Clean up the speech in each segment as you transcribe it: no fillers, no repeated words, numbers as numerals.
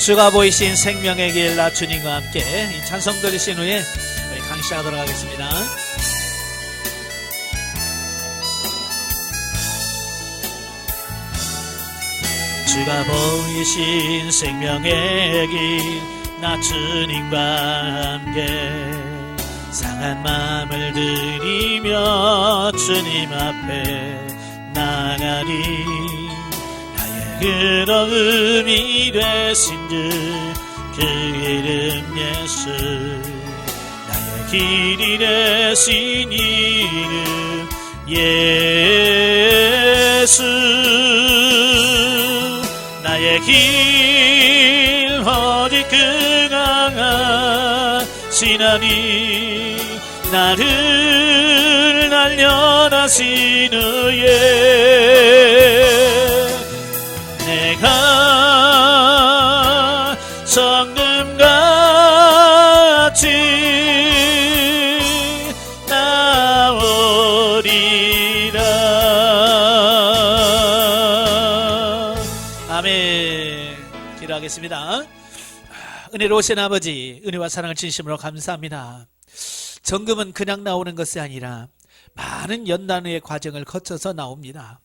주가 보이신 생명의 길 나 주님과 함께 이 찬송 들으신 후에 강의 시작하도록 하겠습니다. 주가 보이신 생명의 길 나 주님과 함께 상한 마음을 들이며 주님 앞에 나가리. 그러음이 되신 그 이름 예수, 나의 길이 되신 이름 예수. 나의 길 오직 그 강하신 하나님, 나를 날려다신 후에 내가 성금같이 나오리라. 아멘. 기도하겠습니다. 은혜로우신 아버지, 은혜와 사랑을 진심으로 감사합니다. 정금은 그냥 나오는 것이 아니라 많은 연단의 과정을 거쳐서 나옵니다.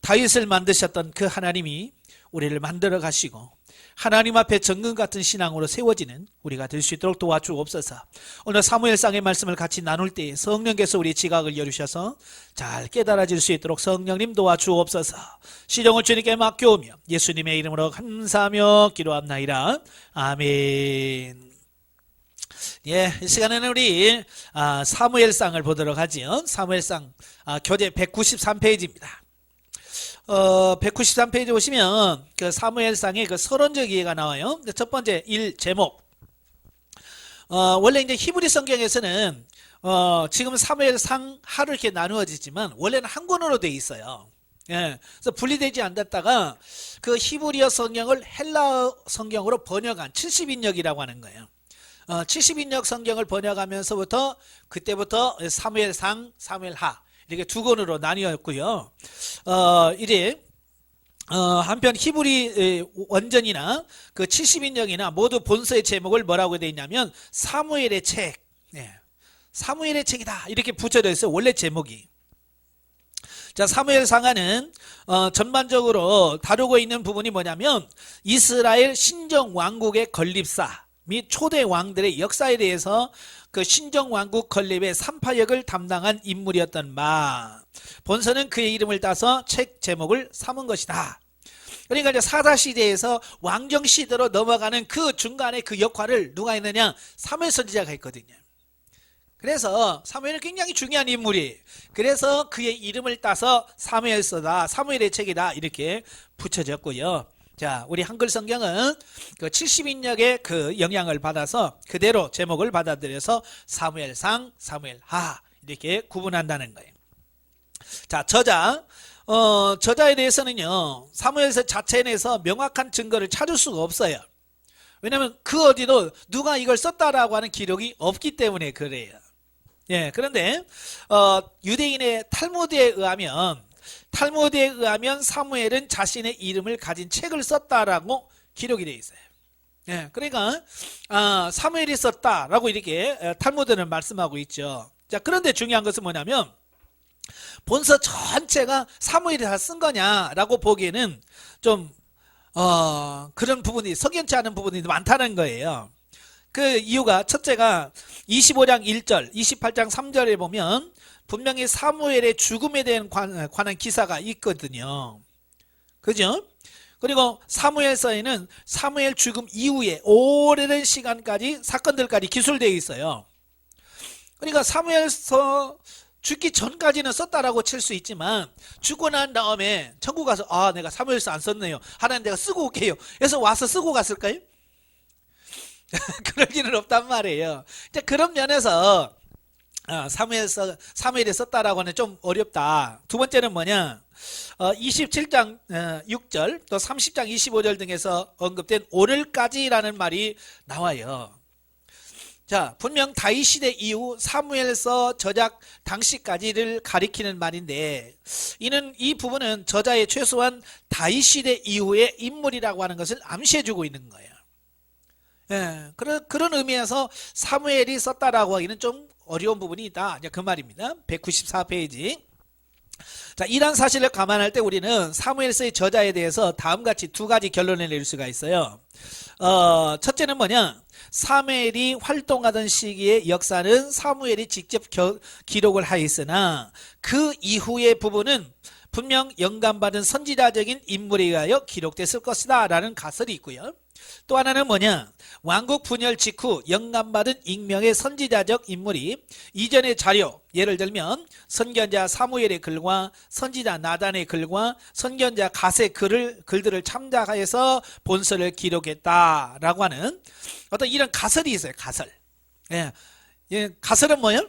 다윗을 만드셨던 그 하나님이 우리를 만들어 가시고 하나님 앞에 정금 같은 신앙으로 세워지는 우리가 될 수 있도록 도와주옵소서. 오늘 사무엘상의 말씀을 같이 나눌 때 성령께서 우리 지각을 열으셔서 잘 깨달아질 수 있도록 성령님 도와주옵소서. 시종을 주님께 맡겨오며 예수님의 이름으로 감사하며 기도합나이다. 아멘. 예, 이 시간에는 우리 사무엘상을 보도록 하지요. 사무엘상 교재 193페이지입니다. 193페이지 보시면 그 사무엘상의 그 서론적 이해가 나와요. 첫 번째 1 제목. 원래 이제 히브리 성경에서는 지금 사무엘상 하로 이렇게 나누어지지만 원래는 한 권으로 되어 있어요. 예, 그래서 분리되지 않았다가 그 히브리어 성경을 헬라어 성경으로 번역한 70인역이라고 하는 거예요. 70인역 성경을 번역하면서부터 그때부터 사무엘상, 사무엘하 이렇게 두 권으로 나뉘었고요. 이제 한편 히브리 원전이나 그 70인역이나 모두 본서의 제목을 뭐라고 되어 있냐면 사무엘의 책, 사무엘의 책이다 이렇게 붙여져 있어요. 원래 제목이. 자, 사무엘상하는 전반적으로 다루고 있는 부분이 뭐냐면 이스라엘 신정 왕국의 건립사 및 초대 왕들의 역사에 대해서 그 신정왕국 건립의 삼파역을 담당한 인물이었던 마. 본서는 그의 이름을 따서 책 제목을 삼은 것이다. 그러니까 이제 사사시대에서 왕정시대로 넘어가는 그 중간에 그 역할을 누가 했느냐? 사무엘 선지자가 했거든요. 그래서 사무엘은 굉장히 중요한 인물이. 그래서 그의 이름을 따서 사무엘서다, 사무엘의 책이다 이렇게 붙여졌고요. 자, 우리 한글 성경은 그 70인역의 그 영향을 받아서 그대로 제목을 받아들여서 사무엘상, 사무엘하 이렇게 구분한다는 거예요. 자, 저자에 대해서는요, 사무엘서 자체에 대해서 명확한 증거를 찾을 수가 없어요. 왜냐하면 그 어디도 누가 이걸 썼다라고 하는 기록이 없기 때문에 그래요. 예, 그런데 유대인의 탈무드에 의하면 사무엘은 자신의 이름을 가진 책을 썼다라고 기록이 되어 있어요. 예, 그러니까 사무엘이 썼다라고 이렇게 탈무드는 말씀하고 있죠. 자, 그런데 중요한 것은 뭐냐면 본서 전체가 사무엘이 다 쓴 거냐라고 보기에는 좀 그런 부분이 석연치 않은 부분이 많다는 거예요. 그 이유가 첫째가 25장 1절, 28장 3절에 보면 분명히 사무엘의 죽음에 대한 관한 기사가 있거든요. 그죠? 그리고 사무엘서에는 사무엘 죽음 이후에 오래된 시간까지 사건들까지 기술되어 있어요. 그러니까 사무엘서 죽기 전까지는 썼다라고 칠 수 있지만 죽고 난 다음에 천국 가서 내가 사무엘서 안 썼네요. 하나님 내가 쓰고 올게요. 그래서 와서 쓰고 갔을까요? 그럴 일은 없단 말이에요. 그런 면에서 사무엘이 썼다라고 하는 좀 어렵다. 두 번째는 뭐냐? 27장 6절 또 30장 25절 등에서 언급된 오늘까지라는 말이 나와요. 자, 분명 다윗 시대 이후 사무엘서 저작 당시까지를 가리키는 말인데 이 부분은 저자의 최소한 다윗 시대 이후의 인물이라고 하는 것을 암시해주고 있는 거예요. 예, 그런 의미에서 사무엘이 썼다라고 하기는 좀 어려운 부분이 있다. 이제 그 말입니다. 194페이지. 자, 이런 사실을 감안할 때 우리는 사무엘서의 저자에 대해서 다음같이 두 가지 결론을 내릴 수가 있어요. 첫째는 뭐냐? 사무엘이 활동하던 시기의 역사는 사무엘이 직접 기록을 하였으나 그 이후의 부분은 분명 영감받은 선지자적인 인물에 의하여 기록됐을 것이다 라는 가설이 있고요. 또 하나는 뭐냐? 왕국 분열 직후 영감받은 익명의 선지자적 인물이 이전의 자료, 예를 들면 선견자 사무엘의 글과 선지자 나단의 글과 선견자 갓의 글들을 참작하여서 본서를 기록했다라고 하는 어떤 이런 가설이 있어요. 가설. 예, 가설은 뭐예요?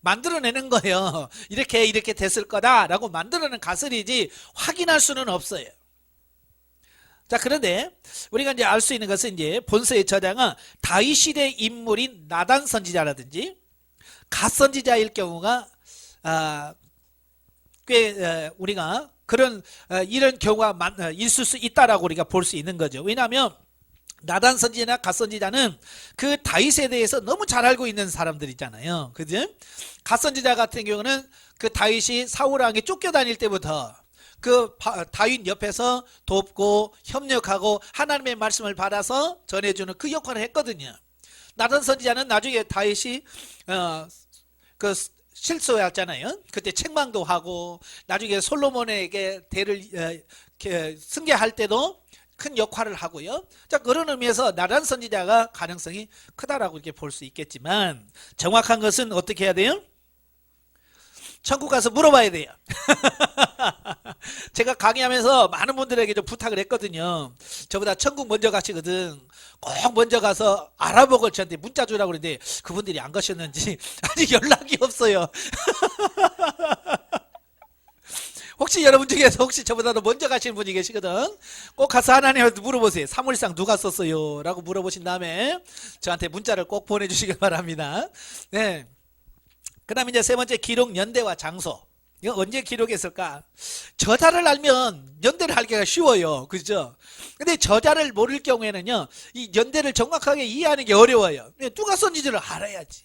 만들어내는 거예요. 이렇게 됐을 거다라고 만들어내는 가설이지 확인할 수는 없어요. 자, 그런데 우리가 이제 알 수 있는 것은 이제 본서의 저자가 다윗 시대 인물인 나단 선지자라든지 갓 선지자일 경우가 꽤 우리가 그런 이런 경우가 있을 수 있다라고 우리가 볼 수 있는 거죠. 왜냐하면 나단 선지자나 갓 선지자는 그 다윗에 대해서 너무 잘 알고 있는 사람들 있잖아요. 그죠? 갓 선지자 같은 경우는 그 다윗이 사울 왕에 쫓겨다닐 때부터 그 다윗 옆에서 돕고 협력하고 하나님의 말씀을 받아서 전해주는 그 역할을 했거든요. 나단 선지자는 나중에 다윗이 그 실소했잖아요. 그때 책망도 하고 나중에 솔로몬에게 대를 승계할 때도 큰 역할을 하고요. 자, 그런 의미에서 나단 선지자가 가능성이 크다라고 이렇게 볼 수 있겠지만 정확한 것은 어떻게 해야 돼요? 천국 가서 물어봐야 돼요. 제가 강의하면서 많은 분들에게 좀 부탁을 했거든요. 저보다 천국 먼저 가시거든. 꼭 먼저 가서 알아보고 저한테 문자 주라고 그러는데 그분들이 안 가셨는지 아직 연락이 없어요. 혹시 여러분 중에서 혹시 저보다도 먼저 가시는 분이 계시거든. 꼭 가서 하나님한테 물어보세요. 사무엘상 누가 썼어요? 라고 물어보신 다음에 저한테 문자를 꼭 보내주시길 바랍니다. 네. 그 다음에 이제 세 번째 기록 연대와 장소. 이거 언제 기록했을까? 저자를 알면 연대를 하기가 쉬워요. 그죠? 근데 저자를 모를 경우에는요, 이 연대를 정확하게 이해하는 게 어려워요. 누가 썼는지를 알아야지.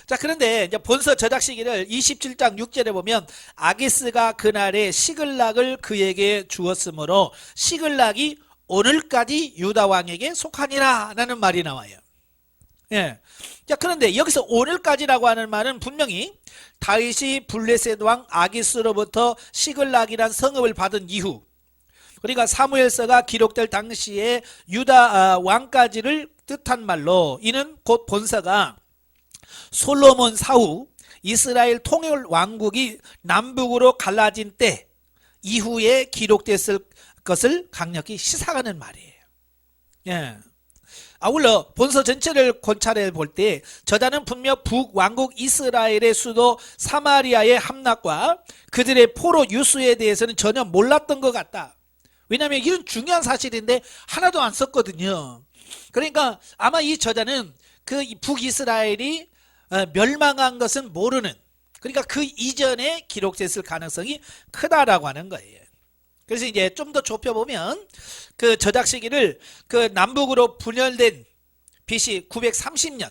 자, 그런데 이제 본서 저작 시기를 27장 6절에 보면 아기스가 그날에 시글락을 그에게 주었으므로 시글락이 오늘까지 유다 왕에게 속하니라 라는 말이 나와요. 예. 자, 그런데 여기서 오늘까지라고 하는 말은 분명히 다윗이 블레셋 왕 아기스로부터 시글락이란 성읍을 받은 이후, 그러니까 사무엘서가 기록될 당시에 유다 왕까지를 뜻한 말로, 이는 곧 본서가 솔로몬 사후 이스라엘 통일 왕국이 남북으로 갈라진 때 이후에 기록됐을 것을 강력히 시사하는 말이에요. 예. 아울러 본서 전체를 관찰해 볼 때 저자는 분명 북왕국 이스라엘의 수도 사마리아의 함락과 그들의 포로 유수에 대해서는 전혀 몰랐던 것 같다. 왜냐하면 이런 중요한 사실인데 하나도 안 썼거든요. 그러니까 아마 이 저자는 그 북이스라엘이 멸망한 것은 모르는, 그러니까 그 이전에 기록됐을 가능성이 크다라고 하는 거예요. 그래서 이제 좀 더 좁혀보면 그 저작 시기를 그 남북으로 분열된 BC 930년,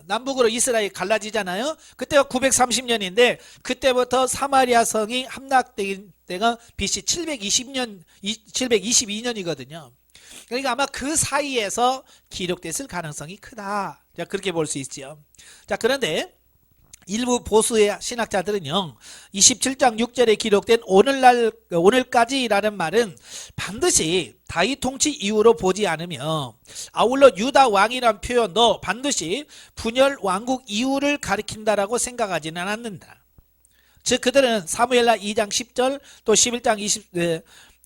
남북으로 이스라엘이 갈라지잖아요. 그때가 930년인데 그때부터 사마리아 성이 함락된 때가 BC 722년이거든요. 그러니까 아마 그 사이에서 기록됐을 가능성이 크다. 자, 그렇게 볼 수 있죠. 자, 그런데 일부 보수의 신학자들은요, 27장 6절에 기록된 오늘까지라는 말은 반드시 다윗 통치 이후로 보지 않으며 아울러 유다 왕이란 표현도 반드시 분열 왕국 이후를 가리킨다라고 생각하지는 않는다. 즉 그들은 사무엘하 2장 10절 또 11장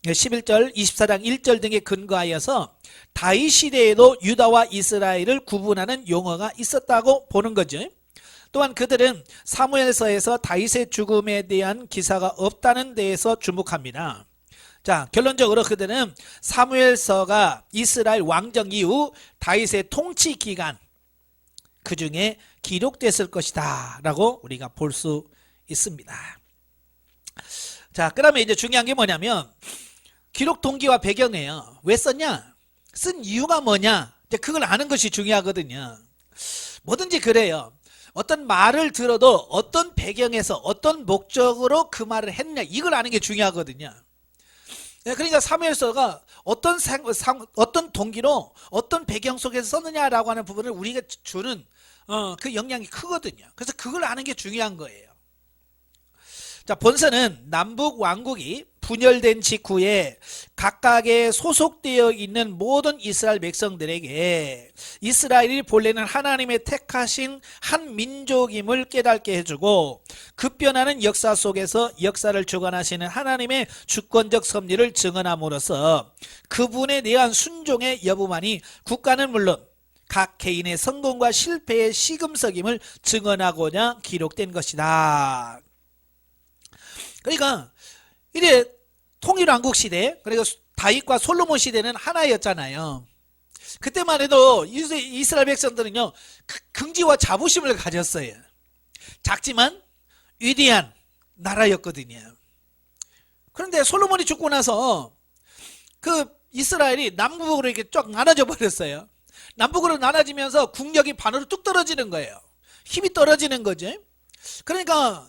11절 24장 1절 등에 근거하여서 다윗 시대에도 유다와 이스라엘을 구분하는 용어가 있었다고 보는 거죠. 또한 그들은 사무엘서에서 다윗의 죽음에 대한 기사가 없다는 데에서 주목합니다. 자, 결론적으로 그들은 사무엘서가 이스라엘 왕정 이후 다윗의 통치 기간 그 중에 기록됐을 것이다 라고 우리가 볼 수 있습니다. 자, 그 다음에 이제 중요한 게 뭐냐면 기록 동기와 배경이에요. 왜 썼냐? 쓴 이유가 뭐냐? 이제 그걸 아는 것이 중요하거든요. 뭐든지 그래요. 어떤 말을 들어도 어떤 배경에서 어떤 목적으로 그 말을 했냐 이걸 아는 게 중요하거든요. 그러니까 사무엘서가 어떤 동기로 어떤 배경 속에서 썼느냐라고 하는 부분을 우리가 주는 그 영향이 크거든요. 그래서 그걸 아는 게 중요한 거예요. 자, 본서는 남북 왕국이 분열된 직후에 각각에 소속되어 있는 모든 이스라엘 백성들에게 이스라엘이 본래는 하나님의 택하신 한 민족임을 깨닫게 해주고 급변하는 역사 속에서 역사를 주관하시는 하나님의 주권적 섭리를 증언함으로써 그분에 대한 순종의 여부만이 국가는 물론 각 개인의 성공과 실패의 시금석임을 증언하고자 기록된 것이다. 그러니까 이래 통일왕국 시대, 그리고 다윗과 솔로몬 시대는 하나였잖아요. 그때만 해도 이스라엘 백성들은요 긍지와 자부심을 가졌어요. 작지만 위대한 나라였거든요. 그런데 솔로몬이 죽고 나서 그 이스라엘이 남북으로 이렇게 쫙 나눠져 버렸어요. 남북으로 나눠지면서 국력이 반으로 뚝 떨어지는 거예요. 힘이 떨어지는 거죠. 그러니까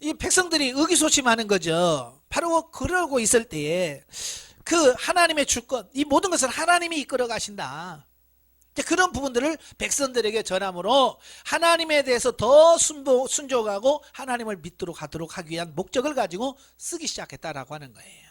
이 백성들이 의기소침하는 거죠. 바로 그러고 있을 때에 그 하나님의 주권, 이 모든 것을 하나님이 이끌어 가신다. 그런 부분들을 백성들에게 전함으로 하나님에 대해서 더 순종하고 하나님을 믿도록 하도록 하기 위한 목적을 가지고 쓰기 시작했다라고 하는 거예요.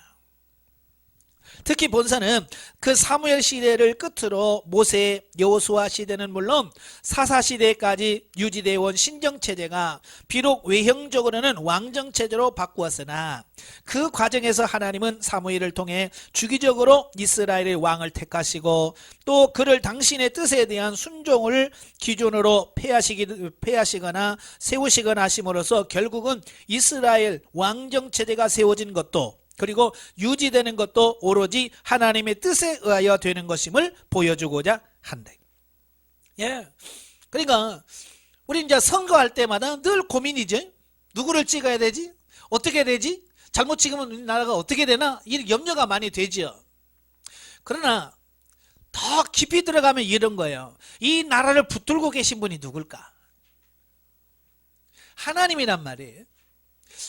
특히 본서는 그 사무엘 시대를 끝으로 모세, 여호수아 시대는 물론 사사 시대까지 유지되어 온 신정체제가 비록 외형적으로는 왕정체제로 바꾸었으나 그 과정에서 하나님은 사무엘을 통해 주기적으로 이스라엘의 왕을 택하시고 또 그를 당신의 뜻에 대한 순종을 기준으로 폐하시거나 세우시거나 하심으로써 결국은 이스라엘 왕정체제가 세워진 것도 그리고 유지되는 것도 오로지 하나님의 뜻에 의하여 되는 것임을 보여주고자 한다. 예. 그러니까 우리 이제 선거할 때마다 늘 고민이죠. 누구를 찍어야 되지? 어떻게 되지? 잘못 찍으면 우리나라가 어떻게 되나? 이 염려가 많이 되죠. 그러나 더 깊이 들어가면 이런 거예요. 이 나라를 붙들고 계신 분이 누굴까? 하나님이란 말이에요.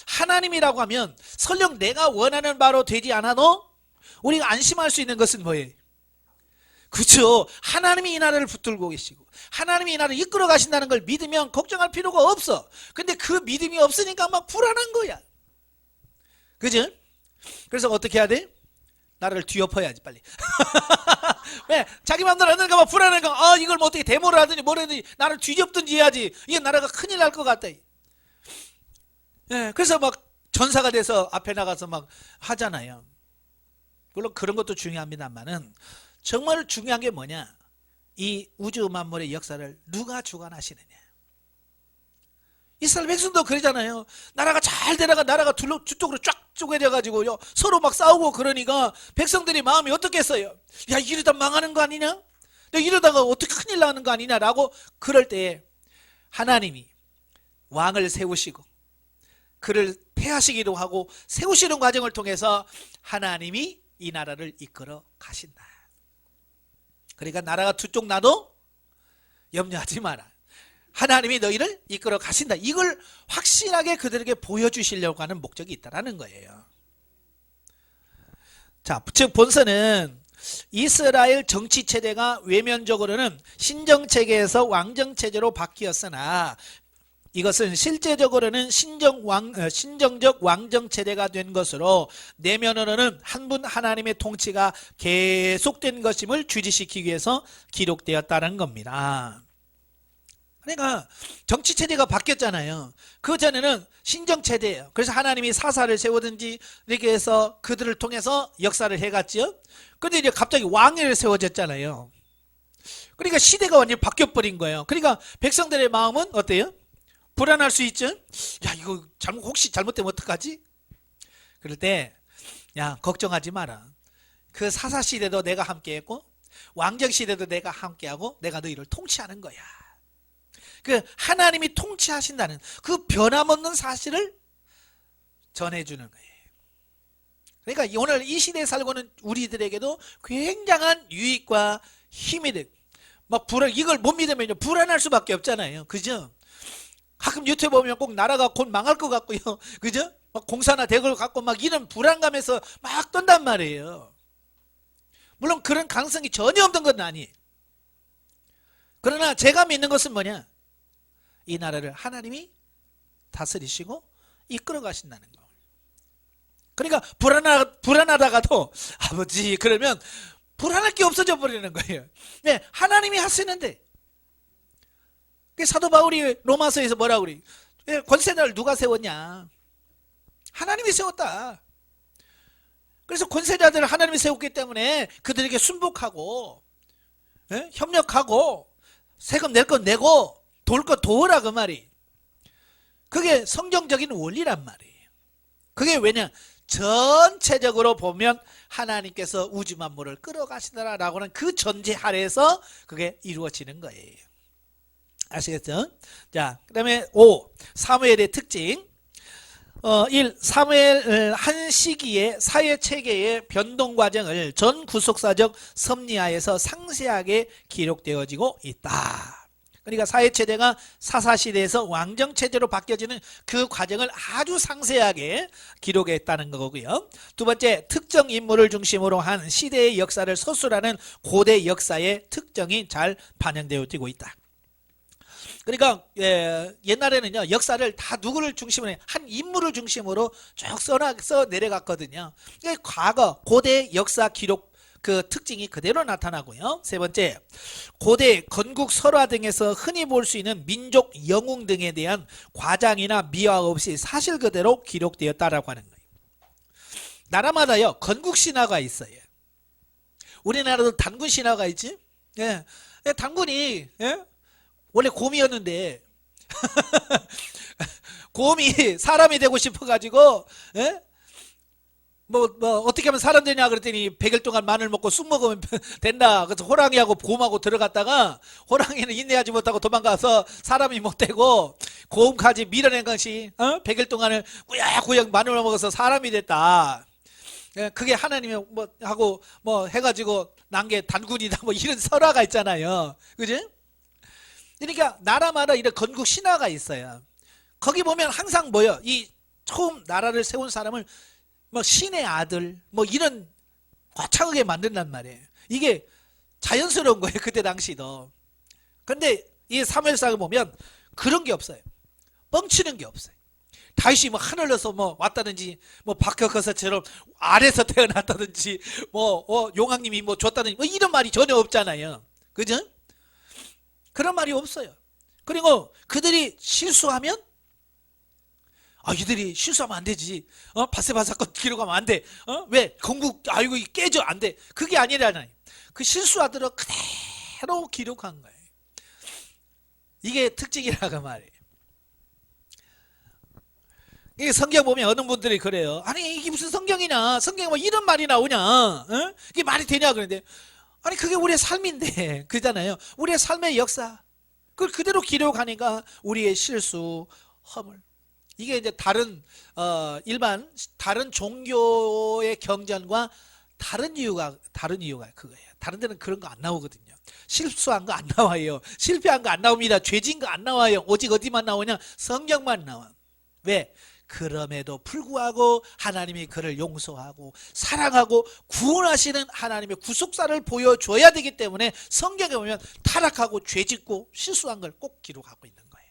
하나님이라고 하면 설령 내가 원하는 바로 되지 않아도 우리가 안심할 수 있는 것은 뭐예요? 그렇죠. 하나님이 이 나라를 붙들고 계시고 하나님이 이 나라를 이끌어 가신다는 걸 믿으면 걱정할 필요가 없어. 근데 그 믿음이 없으니까 막 불안한 거야. 그죠? 그래서 어떻게 해야 돼? 나라를 뒤엎어야지 빨리. 왜? 자기 마음대로 안 되니까 막 불안하니까 이걸 뭐 어떻게 데모를 하든지 뭐라든지 나를 뒤엎든지 해야지. 이게 나라가 큰일 날 것 같다. 예, 그래서 막 전사가 돼서 앞에 나가서 막 하잖아요. 물론 그런 것도 중요합니다만은 정말 중요한 게 뭐냐? 이 우주 만물의 역사를 누가 주관하시느냐? 이스라엘 백성도 그러잖아요. 나라가 잘 되다가 나라가 두쪽으로 쫙 쪼개져가지고요 서로 막 싸우고 그러니까 백성들이 마음이 어떻겠어요? 야, 이러다 망하는 거 아니냐? 이러다가 어떻게 큰일 나는 거 아니냐라고 그럴 때에 하나님이 왕을 세우시고 그를 폐하시기도 하고 세우시는 과정을 통해서 하나님이 이 나라를 이끌어 가신다. 그러니까 나라가 두 쪽 나도 염려하지 마라. 하나님이 너희를 이끌어 가신다. 이걸 확실하게 그들에게 보여주시려고 하는 목적이 있다는 거예요. 자, 즉 본서는 이스라엘 정치체제가 외면적으로는 신정체계에서 왕정체제로 바뀌었으나 이것은 실제적으로는 신정적 왕정체제가 된 것으로 내면으로는 한 분 하나님의 통치가 계속된 것임을 주지시키기 위해서 기록되었다는 겁니다. 그러니까 정치체제가 바뀌었잖아요. 그 전에는 신정체제예요. 그래서 하나님이 사사를 세우든지 이렇게 해서 그들을 통해서 역사를 해갔죠. 그런데 이제 갑자기 왕을 세워졌잖아요. 그러니까 시대가 완전히 바뀌어버린 거예요. 그러니까 백성들의 마음은 어때요? 불안할 수 있죠. 야, 이거 혹시 잘못되면 어떡하지? 그럴 때 야, 걱정하지 마라. 그 사사 시대도 내가 함께했고 왕정 시대도 내가 함께하고 내가 너희를 통치하는 거야. 그 하나님이 통치하신다는 그 변함없는 사실을 전해주는 거예요. 그러니까 오늘 이 시대에 살고는 우리들에게도 굉장한 유익과 힘이 돼. 막 이걸 못 믿으면 불안할 수밖에 없잖아요. 그죠? 가끔 유튜브 보면 꼭 나라가 곧 망할 것 같고요. 그죠? 막 공사나 될 것 같고 막 이런 불안감에서 막 떤단 말이에요. 물론 그런 가능성이 전혀 없는 건 아니에요. 그러나 제가 믿는 것은 뭐냐? 이 나라를 하나님이 다스리시고 이끌어 가신다는 거. 그러니까 불안하다가도 아버지 그러면 불안할 게 없어져 버리는 거예요. 네, 하나님이 하시는데. 사도 바울이 로마서에서 뭐라고 그래? 권세자를 누가 세웠냐? 하나님이 세웠다. 그래서 권세자들을 하나님이 세웠기 때문에 그들에게 순복하고 협력하고 세금 낼 건 내고 도울 거 도우라 그 말이. 그게 성경적인 원리란 말이에요. 그게 왜냐? 전체적으로 보면 하나님께서 우주 만물을 끌어가시더라라고는 그 전제 아래에서 그게 이루어지는 거예요. 아시겠죠? 자, 그 다음에 5. 사무엘의 특징. 1. 사무엘 한 시기의 사회 체계의 변동 과정을 전 구속사적 섭리하에서 상세하게 기록되어지고 있다. 그러니까 사회체제가 사사시대에서 왕정체제로 바뀌어지는 그 과정을 아주 상세하게 기록했다는 거고요. 두 번째, 특정 인물을 중심으로 한 시대의 역사를 서술하는 고대 역사의 특정이 잘 반영되어지고 있다. 그러니까 옛날에는요 역사를 다 누구를 중심으로 한 인물을 중심으로 쭉 써 내려갔거든요. 과거 고대 역사 기록 그 특징이 그대로 나타나고요. 세 번째, 고대 건국 설화 등에서 흔히 볼 수 있는 민족 영웅 등에 대한 과장이나 미화 없이 사실 그대로 기록되었다라고 하는 거예요. 나라마다요 건국 신화가 있어요. 우리나라도 단군 신화가 있지. 예, 단군이 원래 곰이었는데 곰이 사람이 되고 싶어가지고 뭐 어떻게 하면 사람 되냐 그랬더니 100일 동안 마늘 먹고 쑥 먹으면 된다. 그래서 호랑이하고 곰하고 들어갔다가 호랑이는 인내하지 못하고 도망가서 사람이 못 되고 곰까지 밀어낸 것이 100일 동안을 꾸역꾸역 마늘 먹어서 사람이 됐다. 그게 하나님이 뭐 하고 뭐 해가지고 난 게 단군이다 뭐 이런 설화가 있잖아요. 그지? 그러니까 나라마다 이런 건국 신화가 있어요. 거기 보면 항상 뭐요? 이 처음 나라를 세운 사람을 뭐 신의 아들 뭐 이런 거창하게 만든단 말이에요. 이게 자연스러운 거예요. 그때 당시도. 근데 이 사무엘상을 보면 그런 게 없어요. 뻥치는 게 없어요. 다윗이 뭐 하늘에서 뭐 왔다든지 뭐 박혁거서처럼 아래서 태어났다든지 뭐 용왕님이 뭐 줬다든지 뭐 이런 말이 전혀 없잖아요. 그죠? 그런 말이 없어요. 그리고 그들이 실수하면 이들이 실수하면 안 되지. 바세바 사건 기록하면 안 돼. 왜? 건국 아이고 깨져 안 돼. 그게 아니라나요. 그 실수하더라 그대로 기록한 거예요. 이게 특징이라고 말이에요. 이게 성경 보면 어느 분들이 그래요. 아니 이게 무슨 성경이냐? 성경에 뭐 이런 말이 나오냐? 이게 말이 되냐 그런데 아니 그게 우리의 삶인데 그잖아요. 우리의 삶의 역사 그걸 그대로 기록하니까 우리의 실수, 허물 이게 이제 다른 일반 다른 종교의 경전과 다른 이유가 그거예요. 다른 데는 그런 거 안 나오거든요. 실수한 거 안 나와요. 실패한 거 안 나옵니다. 죄진 거 안 나와요. 오직 어디만 나오냐? 성경만 나와. 왜? 그럼에도 불구하고 하나님이 그를 용서하고 사랑하고 구원하시는 하나님의 구속사를 보여줘야 되기 때문에 성경에 보면 타락하고 죄짓고 실수한 걸 꼭 기록하고 있는 거예요.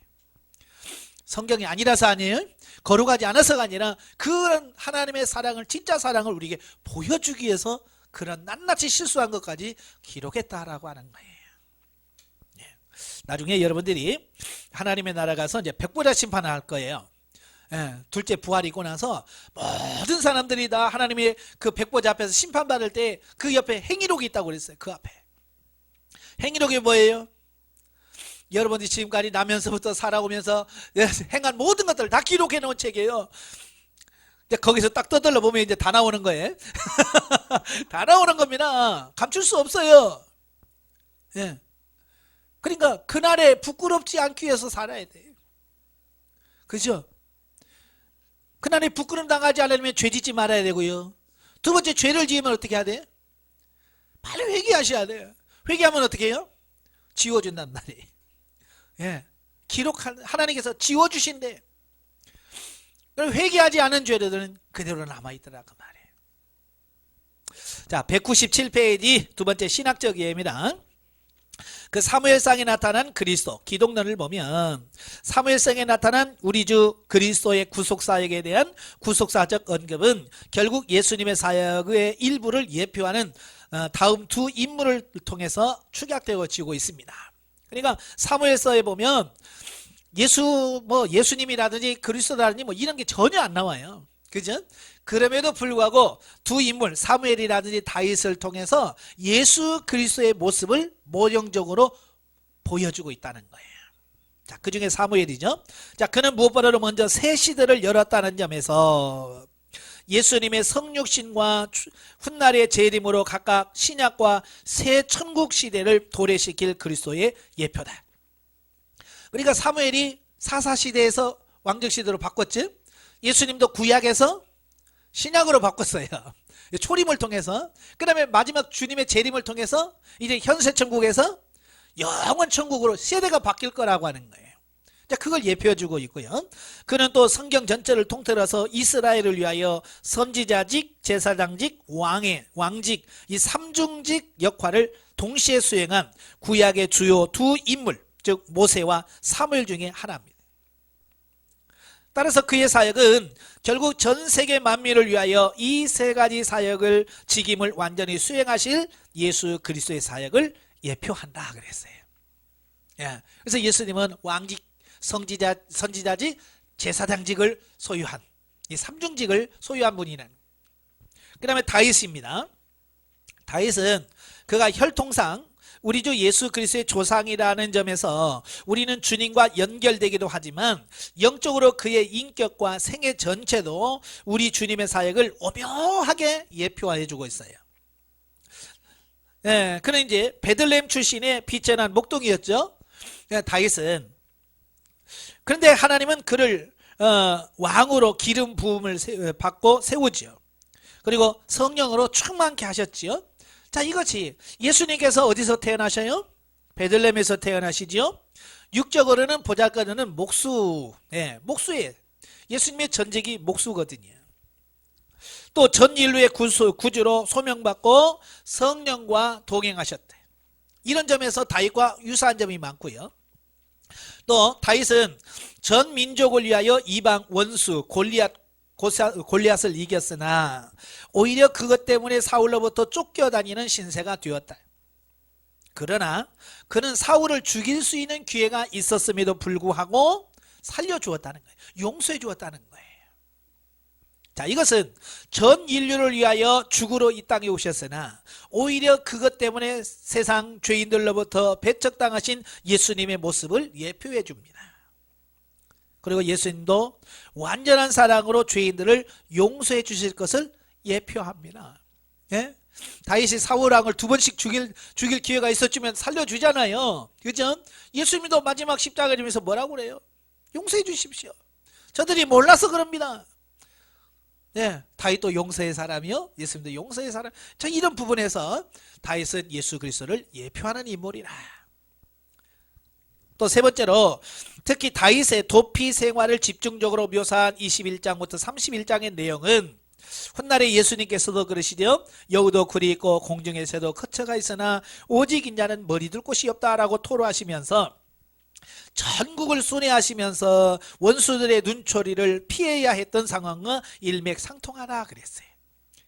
성경이 아니라서 아니에요. 거룩하지 않아서가 아니라 그런 하나님의 사랑을 진짜 사랑을 우리에게 보여주기 위해서 그런 낱낱이 실수한 것까지 기록했다라고 하는 거예요. 나중에 여러분들이 하나님의 나라 가서 이제 백보자 심판을 할 거예요. 둘째 부활이고 나서 모든 사람들이 다 하나님의 그 백보자 앞에서 심판받을 때 그 옆에 행위록이 있다고 그랬어요. 그 앞에 행위록이 뭐예요? 여러분이 지금까지 나면서부터 살아오면서 행한 모든 것들을 다 기록해 놓은 책이에요. 거기서 딱 떠들러 보면 이제 다 나오는 거예요. 다 나오는 겁니다. 감출 수 없어요. 그러니까 그날에 부끄럽지 않기 위해서 살아야 돼요. 그죠? 그날에 부끄럼 당하지 않으려면 죄짓지 말아야 되고요. 두 번째, 죄를 지으면 어떻게 해야 돼? 빨리 회개하셔야 돼요. 회개하면 어떻게 해요? 지워준단 말이에요. 예. 하나님께서 지워주신대. 그럼 회개하지 않은 죄들은 그대로 남아있더라고 말이에요. 자, 197페이지 두 번째 신학적 이해입니다. 그 사무엘상에 나타난 그리스도 기독론을 보면 사무엘상에 나타난 우리 주 그리스도의 구속사역에 대한 구속사적 언급은 결국 예수님의 사역의 일부를 예표하는 다음 두 인물을 통해서 축약되어지고 있습니다. 그러니까 사무엘서에 보면 예수님이라든지 그리스도라든지 이런 게 전혀 안 나와요. 그죠? 그럼에도 불구하고 두 인물 사무엘이라든지 다윗을 통해서 예수 그리스도의 모습을 모형적으로 보여주고 있다는 거예요. 자, 그 중에 사무엘이죠. 자, 그는 무엇보다도 먼저 새 시대를 열었다는 점에서 예수님의 성육신과 훗날의 재림으로 각각 신약과 새 천국 시대를 도래시킬 그리스도의 예표다. 그러니까 사무엘이 사사시대에서 왕정시대로 바꿨지, 예수님도 구약에서 신약으로 바꿨어요. 초림을 통해서. 그 다음에 마지막 주님의 재림을 통해서 이제 현세 천국에서 영원 천국으로 세대가 바뀔 거라고 하는 거예요. 자, 그걸 예표해주고 있고요. 그는 또 성경 전체를 통틀어서 이스라엘을 위하여 선지자직, 제사장직, 왕직 이 삼중직 역할을 동시에 수행한 구약의 주요 두 인물, 즉 모세와 사무엘 중에 하나입니다. 따라서 그의 사역은 결국 전 세계 만민을 위하여 이 세 가지 사역을 직임을 완전히 수행하실 예수 그리스도의 사역을 예표한다 그랬어요. 예. 그래서 예수님은 왕직, 선지자직, 제사장직을 소유한 이 삼중직을 소유한 분이는. 그 다음에 다윗입니다. 다윗은 그가 혈통상 우리 주 예수 그리스도의 조상이라는 점에서 우리는 주님과 연결되기도 하지만 영적으로 그의 인격과 생애 전체도 우리 주님의 사역을 오묘하게 예표해 주고 있어요. 예, 그는 이제 베들레헴 출신의 빛의 난 목동이었죠. 다윗은. 그런데 하나님은 그를 왕으로 기름 부음을 받고 세우지요. 그리고 성령으로 충만케 하셨지요. 자, 이것이 예수님께서 어디서 태어나셔요? 베들레헴에서 태어나시지요. 육적으로는 보잘것없는 목수, 목수예요. 예수님의 전직이 목수거든요. 또 전 인류의 구주로 소명받고 성령과 동행하셨대. 이런 점에서 다윗과 유사한 점이 많고요. 또 다윗은 전 민족을 위하여 이방 원수 골리앗을 이겼으나 오히려 그것 때문에 사울로부터 쫓겨다니는 신세가 되었다. 그러나 그는 사울을 죽일 수 있는 기회가 있었음에도 불구하고 살려주었다는 거예요. 용서해 주었다는 거예요. 자, 이것은 전 인류를 위하여 죽으러 이 땅에 오셨으나 오히려 그것 때문에 세상 죄인들로부터 배척당하신 예수님의 모습을 예표해 줍니다. 그리고 예수님도 완전한 사랑으로 죄인들을 용서해 주실 것을 예표합니다. 예? 다윗이 사울왕을 두 번씩 죽일 기회가 있었으면 살려주잖아요. 그죠? 예수님도 마지막 십자가를 지면서 뭐라고 그래요? 용서해 주십시오. 저들이 몰라서 그럽니다. 네, 다윗도 용서의 사람이요, 예수님도 용서의 사람. 자, 이런 부분에서 다윗은 예수 그리스도를 예표하는 인물이라. 또 세 번째로 특히 다윗의 도피 생활을 집중적으로 묘사한 21장부터 31장의 내용은 훗날에 예수님께서도 그러시죠. 여우도 굴이 있고 공중의 새도 거처가 있으나 오직 인자는 머리 둘 곳이 없다라고 토로하시면서 전국을 순회하시면서 원수들의 눈초리를 피해야 했던 상황과 일맥상통하다 그랬어요.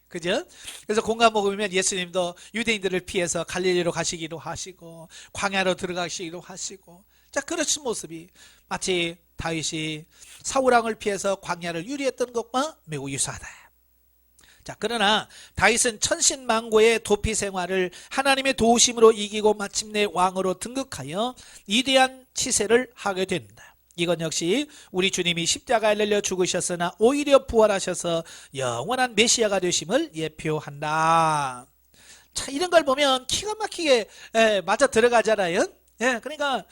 그죠? 그래서 공감복음이면 예수님도 유대인들을 피해서 갈릴리로 가시기도 하시고 광야로 들어가시기도 하시고, 자, 그런 모습이 마치 다윗이 사울왕을 피해서 광야를 유리했던 것과 매우 유사하다. 자, 그러나 다윗은 천신만고의 도피 생활을 하나님의 도우심으로 이기고 마침내 왕으로 등극하여 위대한 치세를 하게 된다. 이건 역시 우리 주님이 십자가에 달려 죽으셨으나 오히려 부활하셔서 영원한 메시아가 되심을 예표한다. 자, 이런 걸 보면 기가 막히게 맞아 들어가잖아요. 그러니까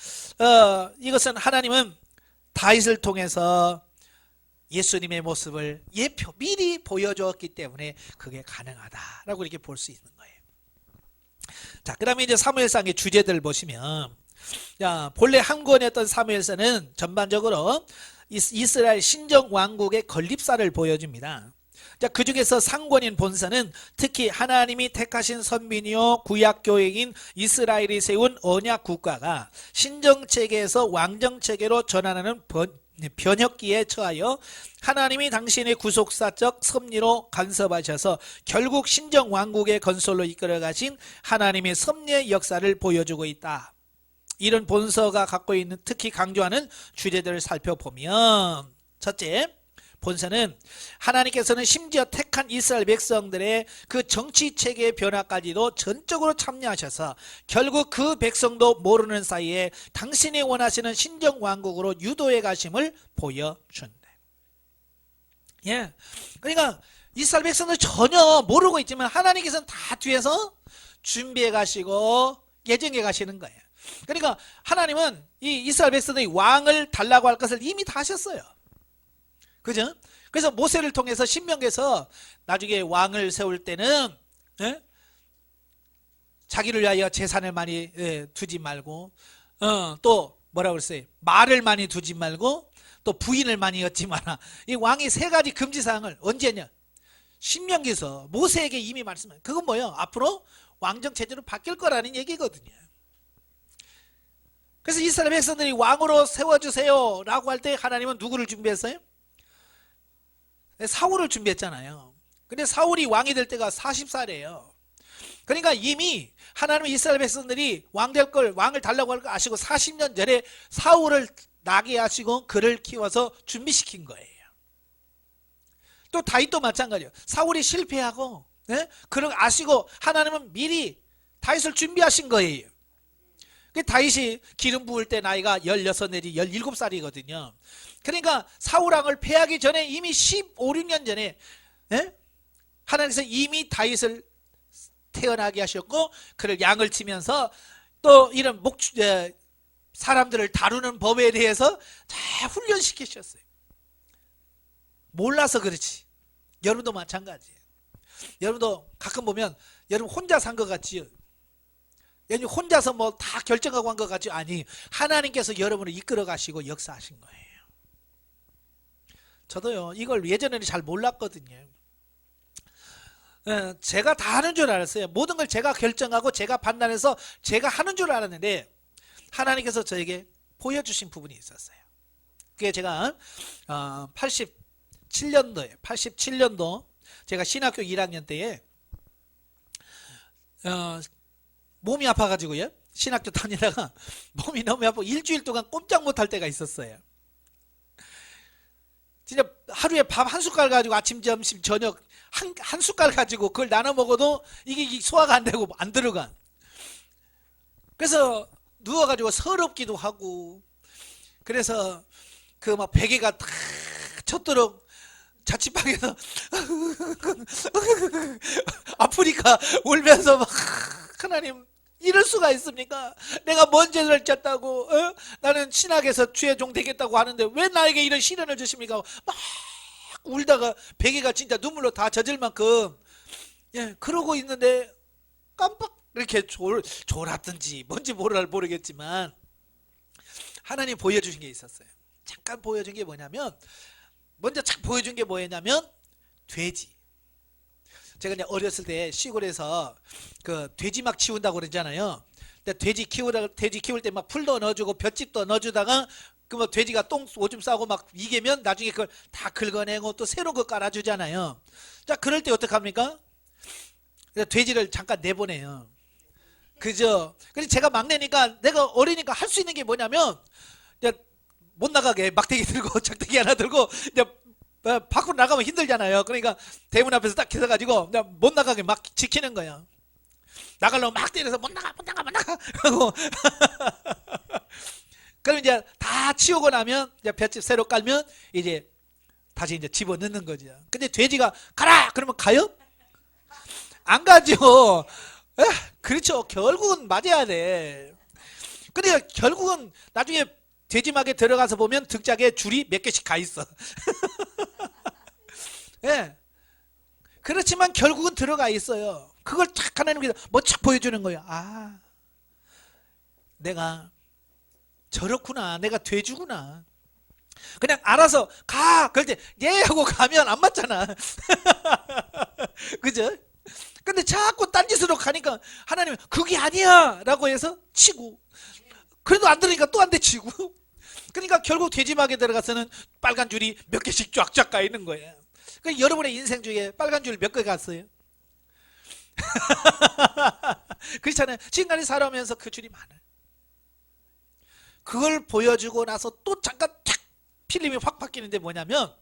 이것은 하나님은 다윗을 통해서 예수님의 모습을 미리 보여주었기 때문에 그게 가능하다라고 이렇게 볼 수 있는 거예요. 자, 그다음에 이제 사무엘상의 주제들 보시면, 자, 본래 한 권이었던 사무엘서는 전반적으로 이스라엘 신정 왕국의 건립사를 보여줍니다. 자, 그 중에서 상권인 본서는 특히 하나님이 택하신 선민이요 구약교회인 이스라엘이 세운 언약 국가가 신정체계에서 왕정체계로 전환하는 변혁기에 처하여 하나님이 당신의 구속사적 섭리로 간섭하셔서 결국 신정왕국의 건설로 이끌어가신 하나님의 섭리의 역사를 보여주고 있다. 이런 본서가 갖고 있는 특히 강조하는 주제들을 살펴보면, 첫째, 본서는 하나님께서는 심지어 택한 이스라엘 백성들의 그 정치체계의 변화까지도 전적으로 참여하셔서 결국 그 백성도 모르는 사이에 당신이 원하시는 신정왕국으로 유도해 가심을 보여준다. 예, 그러니까 이스라엘 백성들 전혀 모르고 있지만 하나님께서는 다 뒤에서 준비해 가시고 예정해 가시는 거예요. 그러니까 하나님은 이 이스라엘 백성들이 왕을 달라고 할 것을 이미 다 하셨어요. 그죠? 그래서 모세를 통해서 신명기에서 나중에 왕을 세울 때는, 예? 자기를 위하여 재산을 많이 두지 말고, 또 뭐라고 그랬어요? 말을 많이 두지 말고, 또 부인을 많이 얻지 마라. 이 왕이 세 가지 금지사항을 언제 했냐? 신명기에서 모세에게 이미 말씀해요. 그건 뭐예요? 앞으로 왕정 체제로 바뀔 거라는 얘기거든요. 그래서 이스라엘 백성들이 왕으로 세워주세요 라고 할 때 하나님은 누구를 준비했어요? 사울을 준비했잖아요. 근데 사울이 왕이 될 때가 40살이에요. 그러니까 이미 하나님은 이스라엘 백성들이 왕을 달라고 할 거 아시고 40년 전에 사울을 나게 하시고 그를 키워서 준비시킨 거예요. 또 다윗도 마찬가지예요. 사울이 실패하고, 네? 그걸 아시고 하나님은 미리 다윗을 준비하신 거예요. 다윗이 기름 부을 때 나이가 16 내지 17살이거든요. 그러니까 사울왕을 패하기 전에 이미 15, 16년 전에, 예? 하나님께서 이미 다윗을 태어나게 하셨고 그를 양을 치면서 또 이런 사람들을 다루는 법에 대해서 잘 훈련시키셨어요. 몰라서 그렇지. 여러분도 마찬가지예요. 여러분도 가끔 보면 여러분 혼자 산 것 같지요. 여러분 혼자서 뭐 다 결정하고 한 것 같지? 아니, 하나님께서 여러분을 이끌어 가시고 역사하신 거예요. 저도요 이걸 예전에는 잘 몰랐거든요. 제가 다 하는 줄 알았어요. 모든 걸 제가 결정하고 제가 판단해서 제가 하는 줄 알았는데 하나님께서 저에게 보여주신 부분이 있었어요. 그게 제가 87년도 제가 신학교 1학년 때에 몸이 아파가지고요. 신학교 다니다가 몸이 너무 아프고 일주일 동안 꼼짝 못할 때가 있었어요. 진짜 하루에 밥 한 숟갈 가지고 아침, 점심, 저녁 한 숟갈 가지고 그걸 나눠 먹어도 이게 소화가 안 되고 안 들어가. 그래서 누워가지고 서럽기도 하고, 그래서 그 막 베개가 탁 쳤도록 자취방에서 아프니까 울면서 막, 하나님 이럴 수가 있습니까? 내가 뭔 죄를 졌다고, 나는 신학에서 주의 종 되겠다고 하는데 왜 나에게 이런 시련을 주십니까? 막 울다가 베개가 진짜 눈물로 다 젖을 만큼, 예, 그러고 있는데 깜빡 이렇게 졸았든지 뭔지 모르겠지만 하나님 보여주신 게 있었어요. 잠깐 보여준 게 뭐냐면, 먼저 착 보여준 게 뭐였냐면 돼지. 제가 이제 어렸을 때 시골에서 그 돼지 막 키운다고 그러잖아요. 근데 돼지 키울 때 막 풀도 넣어주고 볏짚도 넣어주다가 그 뭐 돼지가 똥 오줌 싸고 막 이게면 나중에 그걸 다 긁어내고 또 새로운 거 깔아주잖아요. 자, 그럴 때 어떡합니까? 돼지를 잠깐 내보내요. 그죠? 근데 제가 막내니까, 내가 어리니까 할 수 있는 게 뭐냐면, 못 나가게 막대기 들고 작대기 하나 들고 이제 밖으로 나가면 힘들잖아요. 그러니까 대문 앞에서 딱 기서가지고 못 나가게 막 지키는 거야. 나가려고 막 때려서 못 나가 하고 그럼 이제 다 치우고 나면 이제 볏짚 새로 깔면 이제 다시 이제 집어 넣는 거죠. 근데 돼지가 가라 그러면 가요? 안 가죠. 그렇죠. 결국은 맞아야 돼. 근데 결국은 나중에 돼지막에 들어가서 보면 등짝에 줄이 몇 개씩 가 있어. 예. 그렇지만 결국은 들어가 있어요. 그걸 탁 하나님께서 멋쩍 보여주는 거예요. 아, 내가 저렇구나. 내가 돼주구나. 그냥 알아서 가. 그럴 때 예 하고 가면 안 맞잖아. 그죠? 근데 자꾸 딴짓으로 가니까 하나님은 그게 아니야 라고 해서 치고, 그래도 안 들으니까 또 한 대 치고, 그러니까 결국 돼지막에 들어가서는 빨간 줄이 몇 개씩 쫙쫙 가 있는 거예요. 그러니까 여러분의 인생 중에 빨간 줄 몇 개 갔어요? 그렇잖아요. 지금까지 살아오면서 그 줄이 많아요. 그걸 보여주고 나서 또 잠깐 탁 필름이 확 바뀌는데 뭐냐면,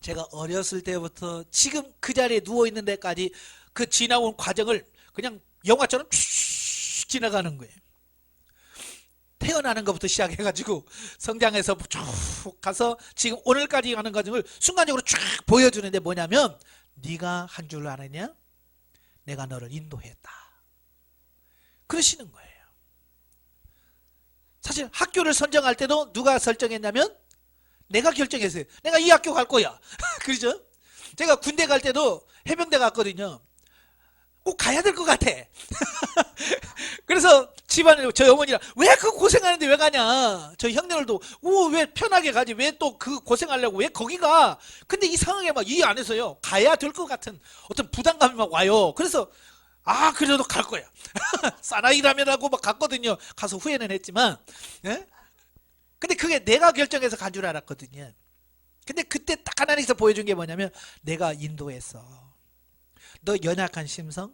제가 어렸을 때부터 지금 그 자리에 누워있는 데까지 그 지나온 과정을 그냥 영화처럼 쭉 지나가는 거예요. 태어나는 것부터 시작해가지고 성장해서 쭉 가서 지금 오늘까지 가는 과정을 순간적으로 쭉 보여주는데 뭐냐면, 네가 한 줄 아느냐? 내가 너를 인도했다. 그러시는 거예요. 사실 학교를 선정할 때도 누가 설정했냐면 내가 결정했어요. 내가 이 학교 갈 거야. 그렇죠? 제가 군대 갈 때도 해병대 갔거든요. 꼭 가야 될 것 같아. 그래서 집안에 저희 어머니랑 왜 그 고생하는데 왜 가냐. 저희 형님들도 왜 편하게 가지 왜 또 그 고생하려고 왜 거기 가. 근데 이상하게 막 이 안에서요 가야 될 것 같은 어떤 부담감이 막 와요. 그래서 아 그래도 갈 거야. 사나이라면 하고 막 갔거든요. 가서 후회는 했지만, 예? 근데 그게 내가 결정해서 간 줄 알았거든요. 근데 그때 딱 하나님께서 보여준 게 뭐냐면, 내가 인도했어. 너 연약한 심성,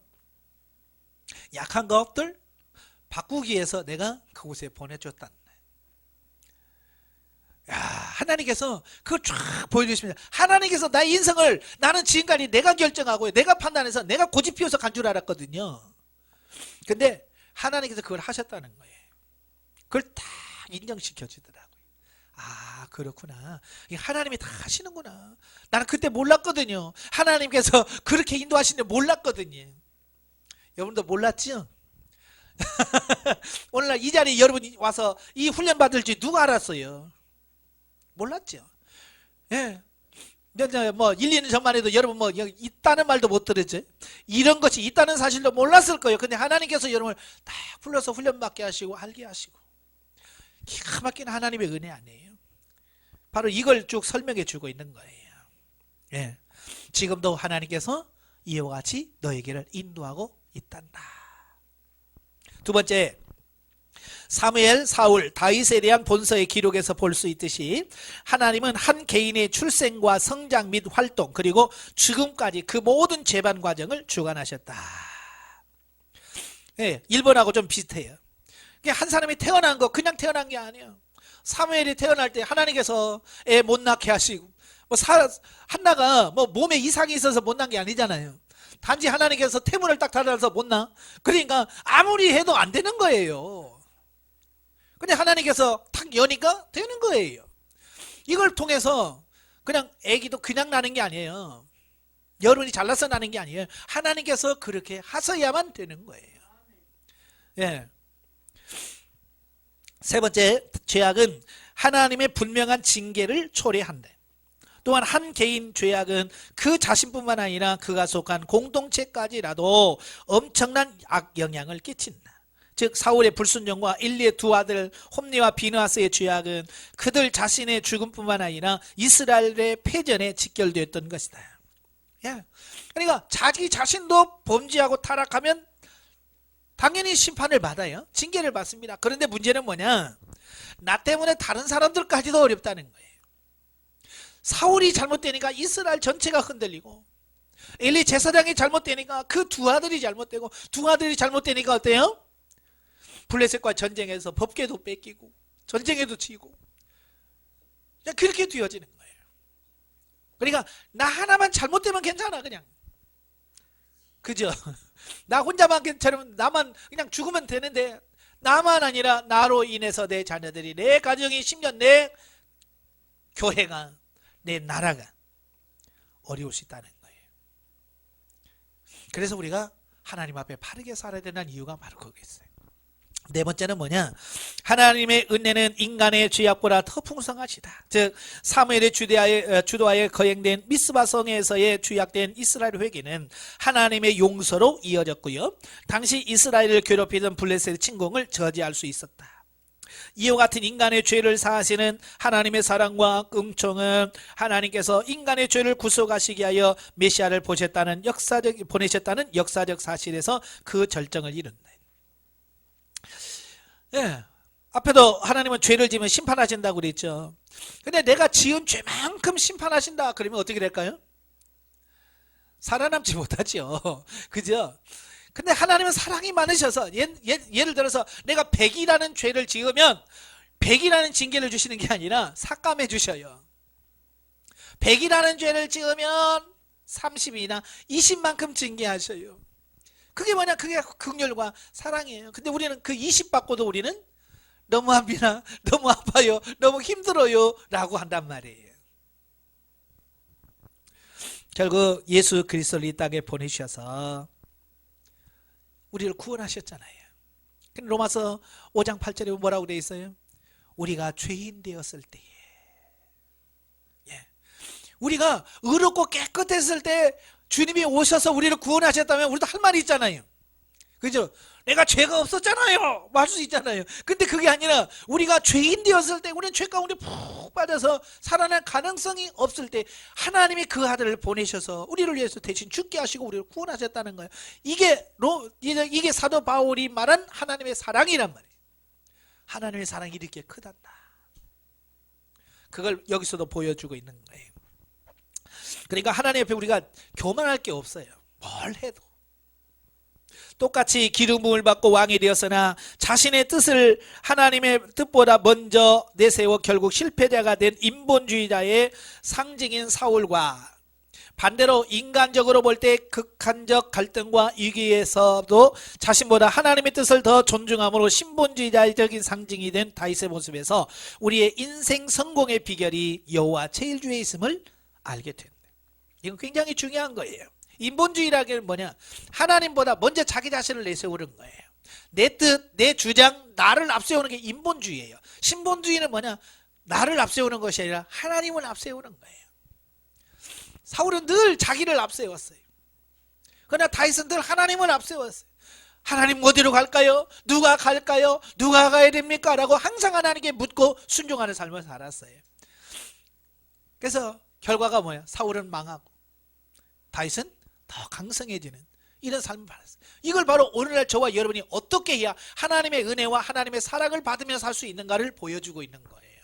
약한 것들 바꾸기 위해서 내가 그곳에 보내줬다. 야, 하나님께서 그걸 쫙 보여주십니다. 하나님께서 나의 인생을 나는 지금까지 내가 결정하고 내가 판단해서 내가 고집 피워서 간 줄 알았거든요. 근데 하나님께서 그걸 하셨다는 거예요. 그걸 다 인정시켜 주더라고요. 아 그렇구나. 하나님이 다 하시는구나. 나는 그때 몰랐거든요. 하나님께서 그렇게 인도하시는데 몰랐거든요. 여러분도 몰랐죠? 오늘날 이 자리에 여러분이 와서 이 훈련 받을지 누가 알았어요? 몰랐죠. 예. 뭐 1, 2년 전만 해도 여러분 뭐 있다는 말도 못 들었죠. 이런 것이 있다는 사실도 몰랐을 거예요. 근데 하나님께서 여러분을 다 불러서 훈련받게 하시고 알게 하시고, 기가 막힌 하나님의 은혜 아니에요. 바로 이걸 쭉 설명해 주고 있는 거예요. 예. 지금도 하나님께서 이와 같이 너에게를 인도하고 있단다. 두 번째, 사무엘, 사울, 다윗에 대한 본서의 기록에서 볼 수 있듯이 하나님은 한 개인의 출생과 성장 및 활동 그리고 죽음까지 그 모든 재반 과정을 주관하셨다. 예, 1번하고 좀 비슷해요. 한 사람이 태어난 거 그냥 태어난 게 아니에요. 사무엘이 태어날 때 하나님께서 애 못 낳게 하시고, 뭐 한나가 뭐 몸에 이상이 있어서 못 낳은 게 아니잖아요. 단지 하나님께서 태문을 딱 닫아서 못 낳아. 그러니까 아무리 해도 안 되는 거예요. 근데 하나님께서 탁 여니까 되는 거예요. 이걸 통해서 그냥 애기도 그냥 나는 게 아니에요. 여러분이 잘나서 나는 게 아니에요. 하나님께서 그렇게 하셔야만 되는 거예요. 예. 세 번째, 죄악은 하나님의 분명한 징계를 초래한다. 또한 한 개인 죄악은 그 자신뿐만 아니라 그가 속한 공동체까지라도 엄청난 악영향을 끼친다. 즉 사울의 불순종과 엘리의 두 아들 홈니와 비느하스의 죄악은 그들 자신의 죽음뿐만 아니라 이스라엘의 패전에 직결되었던 것이다. 그러니까 자기 자신도 범죄하고 타락하면 당연히 심판을 받아요. 징계를 받습니다. 그런데 문제는 뭐냐? 나 때문에 다른 사람들까지도 어렵다는 거예요. 사울이 잘못되니까 이스라엘 전체가 흔들리고, 엘리 제사장이 잘못되니까 그 두 아들이 잘못되고, 두 아들이 잘못되니까 어때요? 블레셋과 전쟁에서 법궤도 뺏기고 전쟁에도 지고 그렇게 되어지는 거예요. 그러니까 나 하나만 잘못되면 괜찮아 그냥. 그죠? 나 혼자만 괜찮으면 나만 그냥 죽으면 되는데, 나만 아니라 나로 인해서 내 자녀들이, 내 가정이, 심지어 내 교회가, 내 나라가 어려울 수 있다는 거예요. 그래서 우리가 하나님 앞에 바르게 살아야 되는 이유가 바로 거기 있어요. 네 번째는 뭐냐? 하나님의 은혜는 인간의 죄악보다 더 풍성하시다. 즉 사무엘의 주도하에 거행된 미스바 성에서의 주약된 이스라엘 회개는 하나님의 용서로 이어졌고요. 당시 이스라엘을 괴롭히던 블레셋의 침공을 저지할 수 있었다. 이와 같은 인간의 죄를 사하시는 하나님의 사랑과 은총은 하나님께서 인간의 죄를 구속하시기 위하여 메시아를 보내셨다는 역사적 사실에서 그 절정을 이룬다. 예, 앞에도 하나님은 죄를 지으면 심판하신다고 그랬죠. 근데 내가 지은 죄만큼 심판하신다 그러면 어떻게 될까요? 살아남지 못하죠. 그죠? 근데 하나님은 사랑이 많으셔서 예를 들어서 내가 100이라는 죄를 지으면 100이라는 징계를 주시는 게 아니라 삭감해 주셔요. 100이라는 죄를 지으면 30이나 20만큼 징계하셔요. 그게 뭐냐? 그게 긍휼과 사랑이에요. 근데 우리는 그 20 받고도 우리는 너무합니다, 너무 아파요, 너무 힘들어요 라고 한단 말이에요. 결국 예수 그리스도를 이 땅에 보내주셔서 우리를 구원하셨잖아요. 로마서 5장 8절에 뭐라고 되어 있어요? 우리가 죄인 되었을 때에, 우리가 의롭고 깨끗했을 때 주님이 오셔서 우리를 구원하셨다면 우리도 할 말이 있잖아요. 그죠? 내가 죄가 없었잖아요 할 수 있잖아요. 근데 그게 아니라 우리가 죄인 되었을 때, 우리는 죄 가운데 푹 빠져서 살아날 가능성이 없을 때 하나님이 그 아들을 보내셔서 우리를 위해서 대신 죽게 하시고 우리를 구원하셨다는 거예요. 이게 사도 바울이 말한 하나님의 사랑이란 말이에요. 하나님의 사랑이 이렇게 크단다. 그걸 여기서도 보여주고 있는 거예요. 그러니까 하나님 앞에 우리가 교만할 게 없어요. 뭘 해도. 똑같이 기름 부음을 받고 왕이 되었으나 자신의 뜻을 하나님의 뜻보다 먼저 내세워 결국 실패자가 된 인본주의자의 상징인 사울과 반대로 인간적으로 볼 때 극한적 갈등과 위기에서도 자신보다 하나님의 뜻을 더 존중함으로 신본주의자적인 상징이 된 다윗의 모습에서 우리의 인생 성공의 비결이 여호와 제1주에 있음을 알게 됩니다. 이건 굉장히 중요한 거예요. 인본주의라는 게 뭐냐? 하나님보다 먼저 자기 자신을 내세우는 거예요. 내 뜻, 내 주장, 나를 앞세우는 게 인본주의예요. 신본주의는 뭐냐? 나를 앞세우는 것이 아니라 하나님을 앞세우는 거예요. 사울은 늘 자기를 앞세웠어요. 그러나 다윗은 늘 하나님을 앞세웠어요. 하나님 어디로 갈까요? 누가 갈까요? 누가 가야 됩니까? 라고 항상 하나님께 묻고 순종하는 삶을 살았어요. 그래서 결과가 뭐야? 사울은 망하고 다윗은 더 강성해지는 이런 삶을 살았어요. 이걸 바로 오늘날 저와 여러분이 어떻게 해야 하나님의 은혜와 하나님의 사랑을 받으며 살 수 있는가를 보여주고 있는 거예요.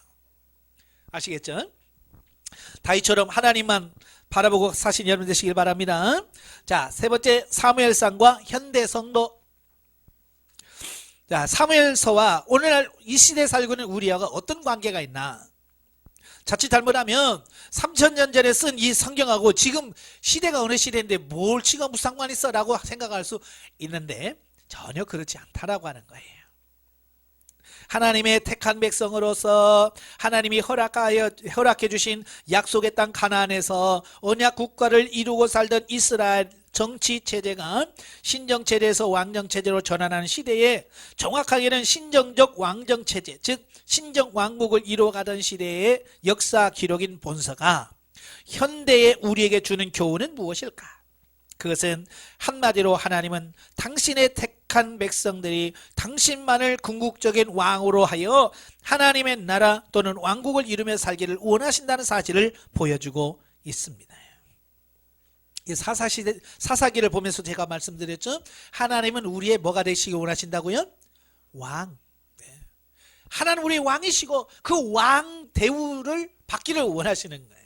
아시겠죠? 다윗처럼 하나님만 바라보고 사신 여러분 되시길 바랍니다. 자, 세 번째, 사무엘상과 현대 성도. 자, 사무엘서와 오늘날 이 시대에 살고 있는 우리와 어떤 관계가 있나? 자칫 잘못하면 3000년 전에 쓴 이 성경하고 지금 시대가 어느 시대인데 뭘 지금 무슨 상관이 있어 라고 생각할 수 있는데 전혀 그렇지 않다라고 하는 거예요. 하나님의 택한 백성으로서 하나님이 허락해 주신 약속의 땅 가나안에서 언약 국가를 이루고 살던 이스라엘 정치 체제가 신정 체제에서 왕정 체제로 전환하는 시대에, 정확하게는 신정적 왕정 체제, 즉 신정 왕국을 이루어가던 시대의 역사 기록인 본서가 현대의 우리에게 주는 교훈은 무엇일까? 그것은 한마디로 하나님은 당신의 택한 백성들이 당신만을 궁극적인 왕으로 하여 하나님의 나라 또는 왕국을 이루며 살기를 원하신다는 사실을 보여주고 있습니다. 사사기를 보면서 제가 말씀드렸죠. 하나님은 우리의 뭐가 되시기 원하신다고요? 왕. 하나님 우리의 왕이시고 그 왕 대우를 받기를 원하시는 거예요.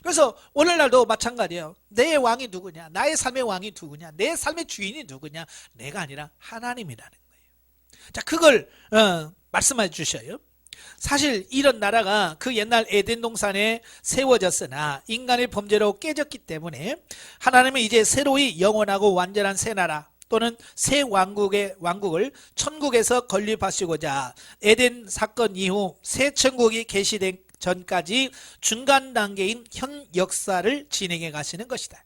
그래서 오늘날도 마찬가지예요. 내 왕이 누구냐? 나의 삶의 왕이 누구냐? 내 삶의 주인이 누구냐? 내가 아니라 하나님이라는 거예요. 자, 그걸 말씀해 주셔요. 사실 이런 나라가 그 옛날 에덴 동산에 세워졌으나 인간의 범죄로 깨졌기 때문에 하나님은 이제 새로이 영원하고 완전한 새 나라 또는 새 왕국을 천국에서 건립하시고자 에덴 사건 이후 새 천국이 계시된 전까지 중간 단계인 현 역사를 진행해 가시는 것이다.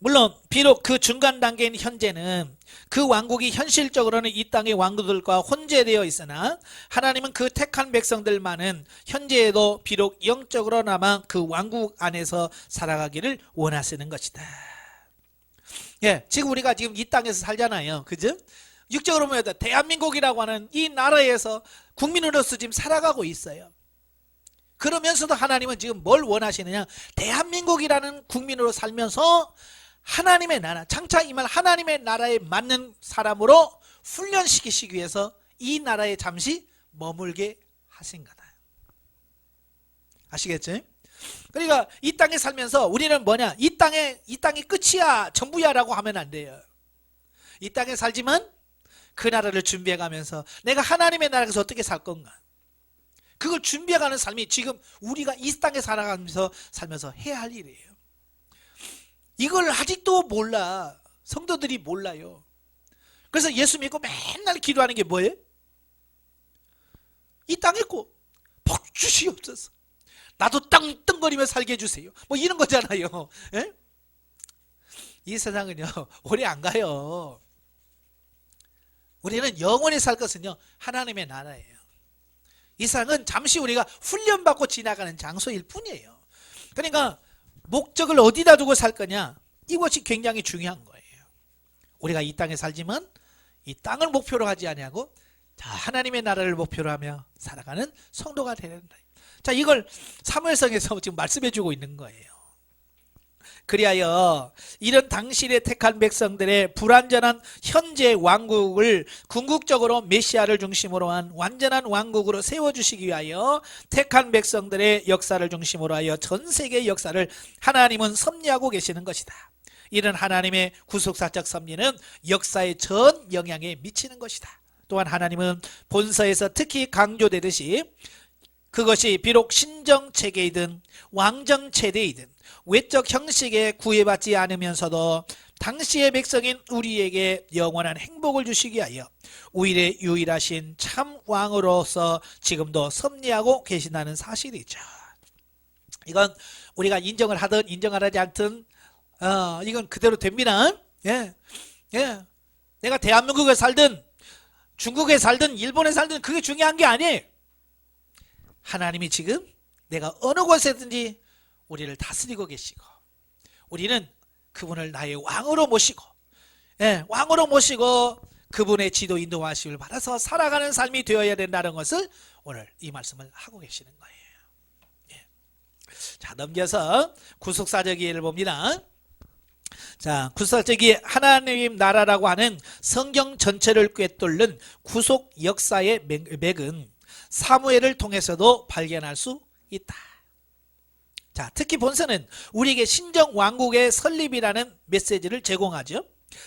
물론 비록 그 중간 단계인 현재는 그 왕국이 현실적으로는 이 땅의 왕국들과 혼재되어 있으나 하나님은 그 택한 백성들만은 현재에도 비록 영적으로나마 그 왕국 안에서 살아가기를 원하시는 것이다. 예, 지금 우리가 지금 이 땅에서 살잖아요. 그죠? 육적으로 보면 대한민국이라고 하는 이 나라에서 국민으로서 지금 살아가고 있어요. 그러면서도 하나님은 지금 뭘 원하시느냐? 대한민국이라는 국민으로 살면서 하나님의 나라, 장차 임할 하나님의 나라에 맞는 사람으로 훈련시키시기 위해서 이 나라에 잠시 머물게 하신 거다. 아시겠죠? 그러니까 이 땅에 살면서 우리는 뭐냐? 이 땅이 끝이야, 전부야라고 하면 안 돼요. 이 땅에 살지만 그 나라를 준비해가면서 내가 하나님의 나라에서 어떻게 살 건가? 그걸 준비해가는 삶이 지금 우리가 이 땅에 살아가면서 살면서 해야 할 일이에요. 이걸 아직도 몰라. 성도들이 몰라요. 그래서 예수 믿고 맨날 기도하는 게 뭐예요? 이 땅에 있고 복 주시옵소서. 나도 땅땅거리며 살게 해주세요. 뭐 이런 거잖아요. 예? 이 세상은요 오래 안 가요. 우리는 영원히 살 것은요 하나님의 나라예요. 이 세상은 잠시 우리가 훈련받고 지나가는 장소일 뿐이에요. 그러니까 목적을 어디다 두고 살 거냐, 이것이 굉장히 중요한 거예요. 우리가 이 땅에 살지만 이 땅을 목표로 하지 아니하고 하나님의 나라를 목표로 하며 살아가는 성도가 되야 된다. 자, 이걸 사무엘상에서 지금 말씀해 주고 있는 거예요. 그리하여 이런 당신의 택한 백성들의 불완전한 현재 왕국을 궁극적으로 메시아를 중심으로 한 완전한 왕국으로 세워주시기 위하여 택한 백성들의 역사를 중심으로 하여 전 세계의 역사를 하나님은 섭리하고 계시는 것이다. 이런 하나님의 구속사적 섭리는 역사의 전 영향에 미치는 것이다. 또한 하나님은 본서에서 특히 강조되듯이 그것이 비록 신정체계이든 왕정체대이든 외적 형식에 구애받지 않으면서도 당시의 백성인 우리에게 영원한 행복을 주시기 위하여 우일의 유일하신 참 왕으로서 지금도 섭리하고 계신다는 사실이죠. 이건 우리가 인정을 하든 인정하지 않든 이건 그대로 됩니다. 예. 내가 대한민국에 살든 중국에 살든 일본에 살든 그게 중요한 게 아니에요. 하나님이 지금 내가 어느 곳에든지 우리를 다스리고 계시고 우리는 그분을 나의 왕으로 모시고 왕으로 모시고 그분의 지도 인도하심을 받아서 살아가는 삶이 되어야 된다는 것을 오늘 이 말씀을 하고 계시는 거예요. 자, 넘겨서 구속사적 이해를 봅니다. 자, 구속사적 이해, 하나님 나라라고 하는 성경 전체를 꿰뚫는 구속 역사의 맥은 사무엘을 통해서도 발견할 수 있다. 자, 특히 본서는 우리에게 신정 왕국의 설립이라는 메시지를 제공하죠.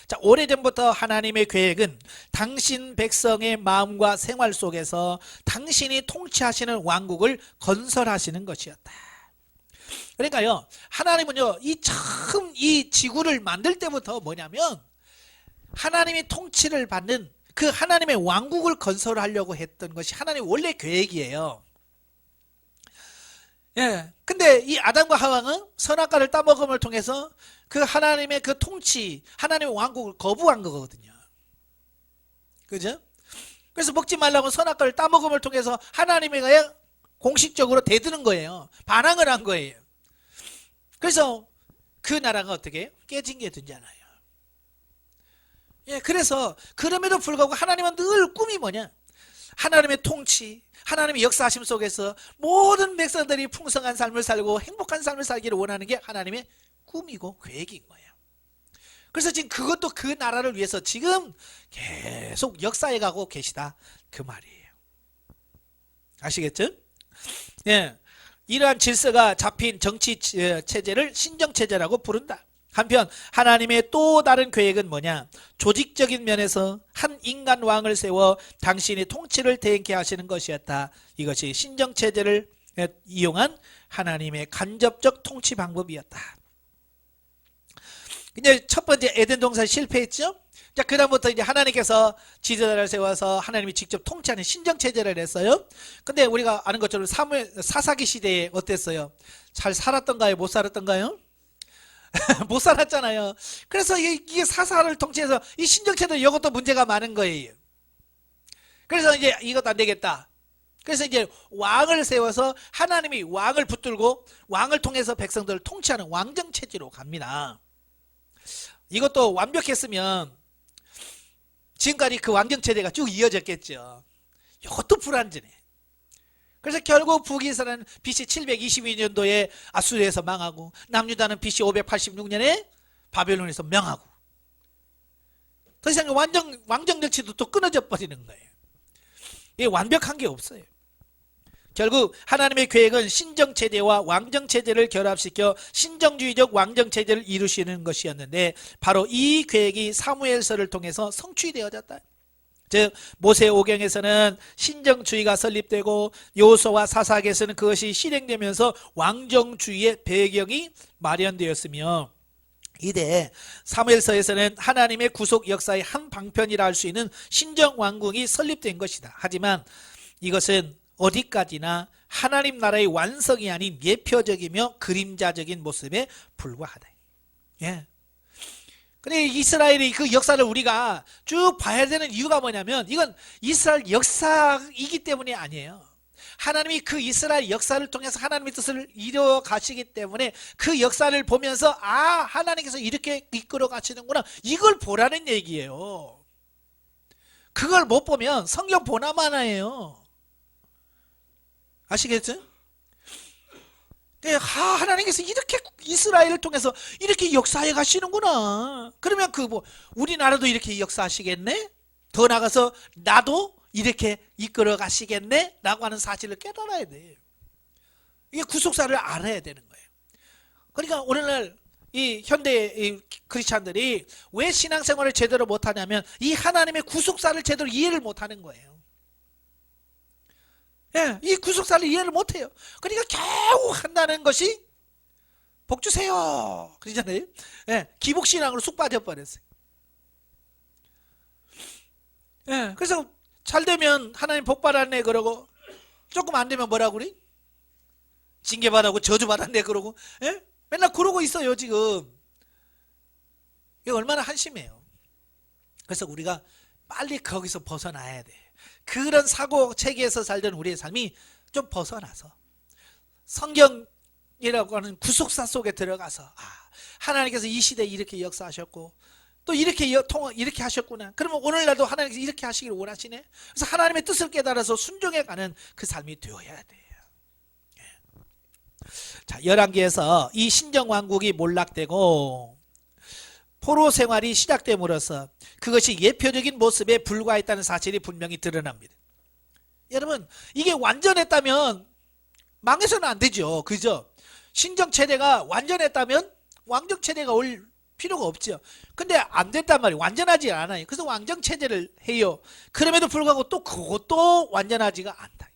자, 오래전부터 하나님의 계획은 당신 백성의 마음과 생활 속에서 당신이 통치하시는 왕국을 건설하시는 것이었다. 그러니까요, 하나님은요, 처음 이 지구를 만들 때부터 뭐냐면 하나님이 통치를 받는 그 하나님의 왕국을 건설하려고 했던 것이 하나님의 원래 계획이에요. 근데 이 아담과 하와는 선악과를 따먹음을 통해서 그 하나님의 그 통치, 하나님의 왕국을 거부한 거거든요. 그죠? 그래서 먹지 말라고 선악과를 따먹음을 통해서 하나님의 공식적으로 대드는 거예요. 반항을 한 거예요. 그래서 그 나라가 어떻게 깨진 게 되잖아요. 그래서 그럼에도 불구하고 하나님은 늘 꿈이 뭐냐? 하나님의 통치, 하나님의 역사하심 속에서 모든 백성들이 풍성한 삶을 살고 행복한 삶을 살기를 원하는 게 하나님의 꿈이고 계획인 거예요. 그래서 지금 그것도 그 나라를 위해서 지금 계속 역사해 가고 계시다, 그 말이에요. 아시겠죠? 이러한 질서가 잡힌 정치 체제를 신정체제라고 부른다. 한편 하나님의 또 다른 계획은 뭐냐? 조직적인 면에서 한 인간 왕을 세워 당신이 통치를 대행케 하시는 것이었다. 이것이 신정체제를 이용한 하나님의 간접적 통치 방법이었다. 이제 첫 번째 에덴 동산 실패했죠? 자, 그다음부터 이제 하나님께서 지도자를 세워서 하나님이 직접 통치하는 신정체제를 했어요. 근데 우리가 아는 것처럼 사사기 시대에 어땠어요? 잘 살았던가요? 못 살았던가요? 못 살았잖아요. 그래서 이게 사사를 통치해서 이 신정체도 이것도 문제가 많은 거예요. 그래서 이제 이것도 안 되겠다. 그래서 이제 왕을 세워서 하나님이 왕을 붙들고 왕을 통해서 백성들을 통치하는 왕정체제로 갑니다. 이것도 완벽했으면 지금까지 그 왕정체제가 쭉 이어졌겠죠. 이것도 불완전해. 그래서 결국 북이스라엘은 BC 722년도에 아수르에서 망하고 남유다는 BC 586년에 바벨론에서 명하고 더 이상 왕정 정치도 또 끊어져 버리는 거예요. 이게 완벽한 게 없어요. 결국 하나님의 계획은 신정체제와 왕정체제를 결합시켜 신정주의적 왕정체제를 이루시는 것이었는데 바로 이 계획이 사무엘서를 통해서 성취되어졌다. 즉 모세오경에서는 신정주의가 설립되고 여호수아와 사사기에서는 그것이 실행되면서 왕정주의의 배경이 마련되었으며 이때 사무엘서에서는 하나님의 구속 역사의 한 방편이라 할 수 있는 신정왕국이 설립된 것이다. 하지만 이것은 어디까지나 하나님 나라의 완성이 아닌 예표적이며 그림자적인 모습에 불과하다. 예. 근데 이스라엘의 그 역사를 우리가 쭉 봐야 되는 이유가 뭐냐면 이건 이스라엘 역사이기 때문이 아니에요. 하나님이 그 이스라엘 역사를 통해서 하나님의 뜻을 이루어 가시기 때문에 그 역사를 보면서 하나님께서 이렇게 이끌어 가시는구나 이걸 보라는 얘기예요. 그걸 못 보면 성경 보나마나예요. 아시겠죠? 하나님께서 이렇게 이스라엘을 통해서 이렇게 역사해 가시는구나. 그러면 우리나라도 이렇게 역사하시겠네? 더 나가서 나도 이렇게 이끌어 가시겠네? 라고 하는 사실을 깨달아야 돼. 이게 구속사를 알아야 되는 거예요. 그러니까 오늘날 이 현대 크리스찬들이 왜 신앙생활을 제대로 못하냐면 이 하나님의 구속사를 제대로 이해를 못하는 거예요. 예, 이 구속사를 이해를 못해요. 그러니까 겨우 한다는 것이 복 주세요 그러잖아요. 예, 기복신앙으로 쑥 빠져버렸어요. 예, 그래서 잘 되면 하나님 복 받았네 그러고 조금 안 되면 뭐라고 그래? 징계 받았고 저주 받았네 그러고 예? 맨날 그러고 있어요 지금. 이게 얼마나 한심해요. 그래서 우리가 빨리 거기서 벗어나야 돼. 그런 사고 체계에서 살던 우리의 삶이 좀 벗어나서 성경이라고 하는 구속사 속에 들어가서 하나님께서 이 시대에 이렇게 역사하셨고 또 이렇게 하셨구나. 그러면 오늘날도 하나님께서 이렇게 하시기를 원하시네. 그래서 하나님의 뜻을 깨달아서 순종해가는 그 삶이 되어야 돼요. 자, 열왕기에서 이 신정왕국이 몰락되고 포로 생활이 시작됨으로써 그것이 예표적인 모습에 불과했다는 사실이 분명히 드러납니다. 여러분 이게 완전했다면 망해서는 안 되죠. 그죠? 신정체제가 완전했다면 왕정체제가 올 필요가 없죠. 근데 안 됐단 말이에요. 완전하지 않아요. 그래서 왕정체제를 해요. 그럼에도 불구하고 또 그것도 완전하지가 않다.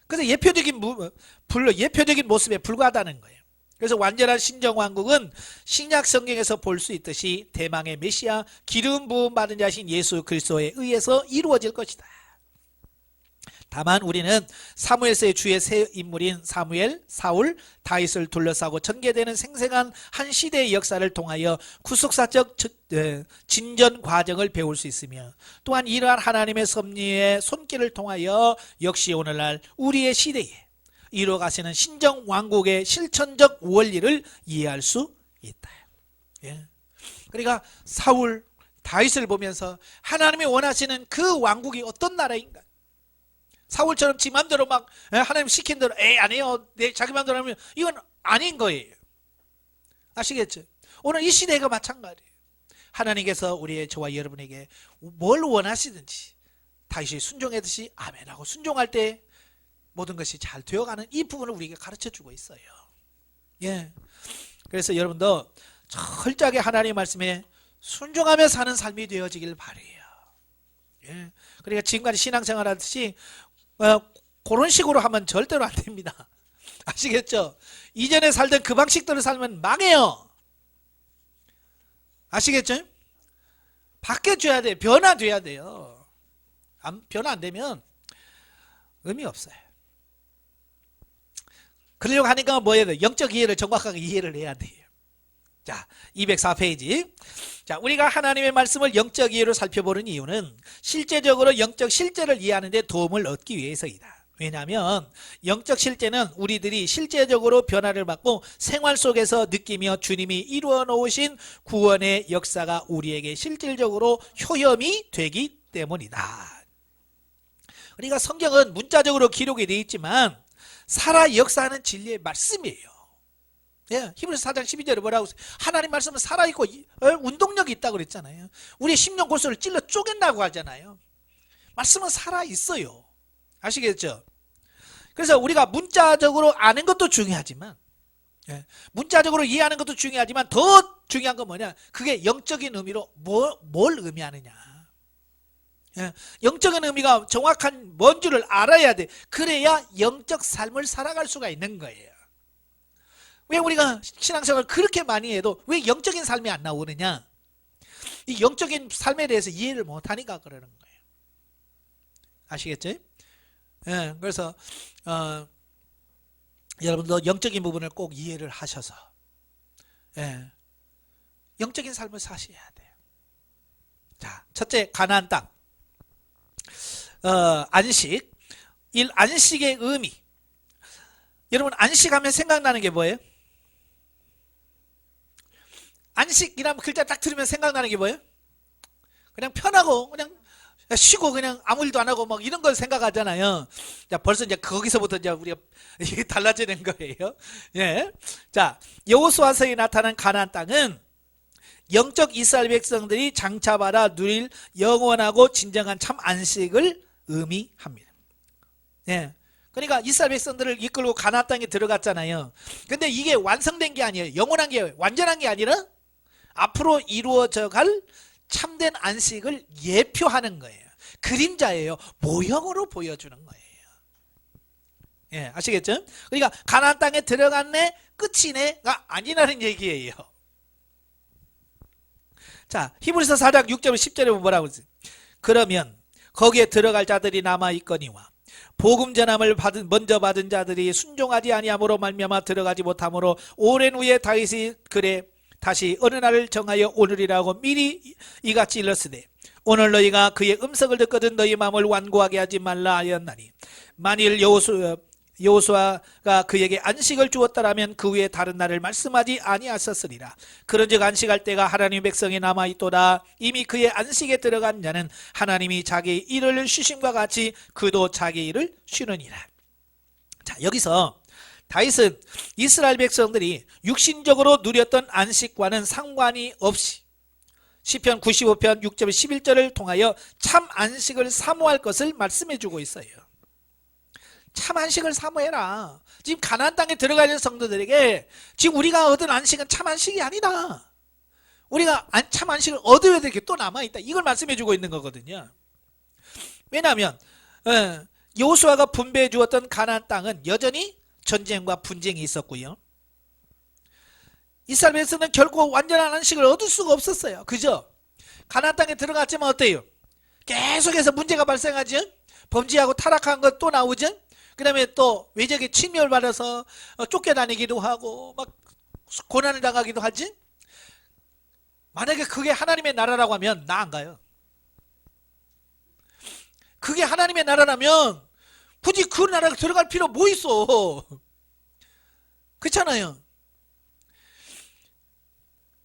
그래서 예표적인 모습에 불과하다는 거예요. 그래서 완전한 신정왕국은 신약 성경에서 볼 수 있듯이 대망의 메시아 기름 부음 받은 자신 예수 그리스도에 의해서 이루어질 것이다. 다만 우리는 사무엘서의 주의 세 인물인 사무엘, 사울, 다윗을 둘러싸고 전개되는 생생한 한 시대의 역사를 통하여 구속사적 진전 과정을 배울 수 있으며 또한 이러한 하나님의 섭리의 손길을 통하여 역시 오늘날 우리의 시대에 이루어가시는 신정왕국의 실천적 원리를 이해할 수 있다. 예. 그러니까 사울, 다윗을 보면서 하나님이 원하시는 그 왕국이 어떤 나라인가? 사울처럼 지 맘대로 막 하나님 시킨 대로 안 해요. 자기 맘대로 하면 이건 아닌 거예요. 아시겠죠? 오늘 이 시대가 마찬가지예요. 하나님께서 우리의 저와 여러분에게 뭘 원하시든지 다윗이 순종하듯이 아멘하고 순종할 때 모든 것이 잘 되어가는 이 부분을 우리에게 가르쳐주고 있어요. 예. 그래서 여러분도 철저하게 하나님의 말씀에 순종하며 사는 삶이 되어지길 바라요. 예. 그러니까 지금까지 신앙생활 하듯이 그런 식으로 하면 절대로 안 됩니다. 아시겠죠? 이전에 살던 그 방식대로 살면 망해요. 아시겠죠? 바뀌어줘야 돼요. 변화돼야 돼요. 변화 안 되면 의미 없어요. 그러려고 하니까 뭐 해야 돼? 영적 이해를 정확하게 이해를 해야 돼요. 자, 204페이지. 자, 우리가 하나님의 말씀을 영적 이해로 살펴보는 이유는 실제적으로 영적 실제를 이해하는 데 도움을 얻기 위해서이다. 왜냐하면 영적 실제는 우리들이 실제적으로 변화를 받고 생활 속에서 느끼며 주님이 이루어 놓으신 구원의 역사가 우리에게 실질적으로 효험이 되기 때문이다. 그러니까 성경은 문자적으로 기록이 되어 있지만 살아 역사하는 진리의 말씀이에요. 예, 히브리서 4장 12절에 뭐라고 했어요? 하나님 말씀은 살아있고 운동력이 있다고 그랬잖아요. 우리의 심령 골수를 찔러 쪼갠다고 하잖아요. 말씀은 살아있어요. 아시겠죠? 그래서 우리가 문자적으로 아는 것도 중요하지만, 예, 문자적으로 이해하는 것도 중요하지만 더 중요한 건 뭐냐? 그게 영적인 의미로 뭘 의미하느냐. 예, 영적인 의미가 정확한 뭔 줄을 알아야 돼. 그래야 영적 삶을 살아갈 수가 있는 거예요. 왜 우리가 신앙생활을 그렇게 많이 해도 왜 영적인 삶이 안 나오느냐? 이 영적인 삶에 대해서 이해를 못하니까 그러는 거예요. 아시겠죠? 예, 그래서 여러분도 영적인 부분을 꼭 이해를 하셔서, 예, 영적인 삶을 사셔야 돼요. 자, 첫째, 가나안 땅. 안식. 안식의 의미. 여러분, 안식하면 생각나는 게 뭐예요? 안식이라는 글자 딱 들으면 생각나는 게 뭐예요? 그냥 편하고 그냥 쉬고 그냥 아무 일도 안 하고 막 이런 걸 생각하잖아요. 자, 벌써 이제 거기서부터 이제 우리가 이게 달라지는 거예요. 예. 자, 여호수아서에 나타난 가나안 땅은 영적 이스라엘 백성들이 장차받아 누릴 영원하고 진정한 참 안식을 의미합니다. 예. 그러니까 이스라엘 백성들을 이끌고 가나안 땅에 들어갔잖아요. 근데 이게 완성된 게 아니에요. 영원한 게, 완전한 게 아니라 앞으로 이루어져 갈 참된 안식을 예표하는 거예요. 그림자예요. 모형으로 보여주는 거예요. 예, 아시겠죠? 그러니까 가나안 땅에 들어갔네, 끝이네가 아니라는 얘기예요. 자, 히브리서 4장 6절 10절에 보면 뭐라고 했어요? 그러면 거기에 들어갈 자들이 남아 있거니와 복음 전함을 먼저 받은 자들이 순종하지 아니함으로 말미암아 들어가지 못함으로 오랜 후에 다윗이 그래 다시 어느 날을 정하여 오늘이라고 미리 이같이 일렀으되 오늘 너희가 그의 음성을 듣거든 너희 마음을 완고하게 하지 말라 하였나니 만일 여호수아가 그에게 안식을 주었다라면 그 후에 다른 날을 말씀하지 아니하셨으리라. 그런즉 안식할 때가 하나님의 백성이 남아있도다. 이미 그의 안식에 들어간 자는 하나님이 자기 일을 쉬심과 같이 그도 자기 일을 쉬느니라. 자, 여기서 다윗은 이스라엘 백성들이 육신적으로 누렸던 안식과는 상관이 없이 시편 95편 6절 11절을 통하여 참 안식을 사모할 것을 말씀해 주고 있어요. 참 안식을 사모해라. 지금 가나안 땅에 들어가야 될 성도들에게 지금 우리가 얻은 안식은 참 안식이 아니다. 우리가 참 안식을 얻어야 될 게 또 남아있다. 이걸 말씀해 주고 있는 거거든요. 왜냐하면 여호수아가 분배해 주었던 가나안 땅은 여전히 전쟁과 분쟁이 있었고요. 이스라엘 백성은 결코 완전한 안식을 얻을 수가 없었어요. 그죠? 가나안 땅에 들어갔지만 어때요? 계속해서 문제가 발생하죠. 범죄하고 타락한 것 또 나오죠. 그 다음에 또 외적의 침멸을 받아서 쫓겨다니기도 하고 막 고난을 당하기도 하지. 만약에 그게 하나님의 나라라고 하면 나 안 가요. 그게 하나님의 나라라면 굳이 그 나라에 들어갈 필요 뭐 있어. 그렇잖아요.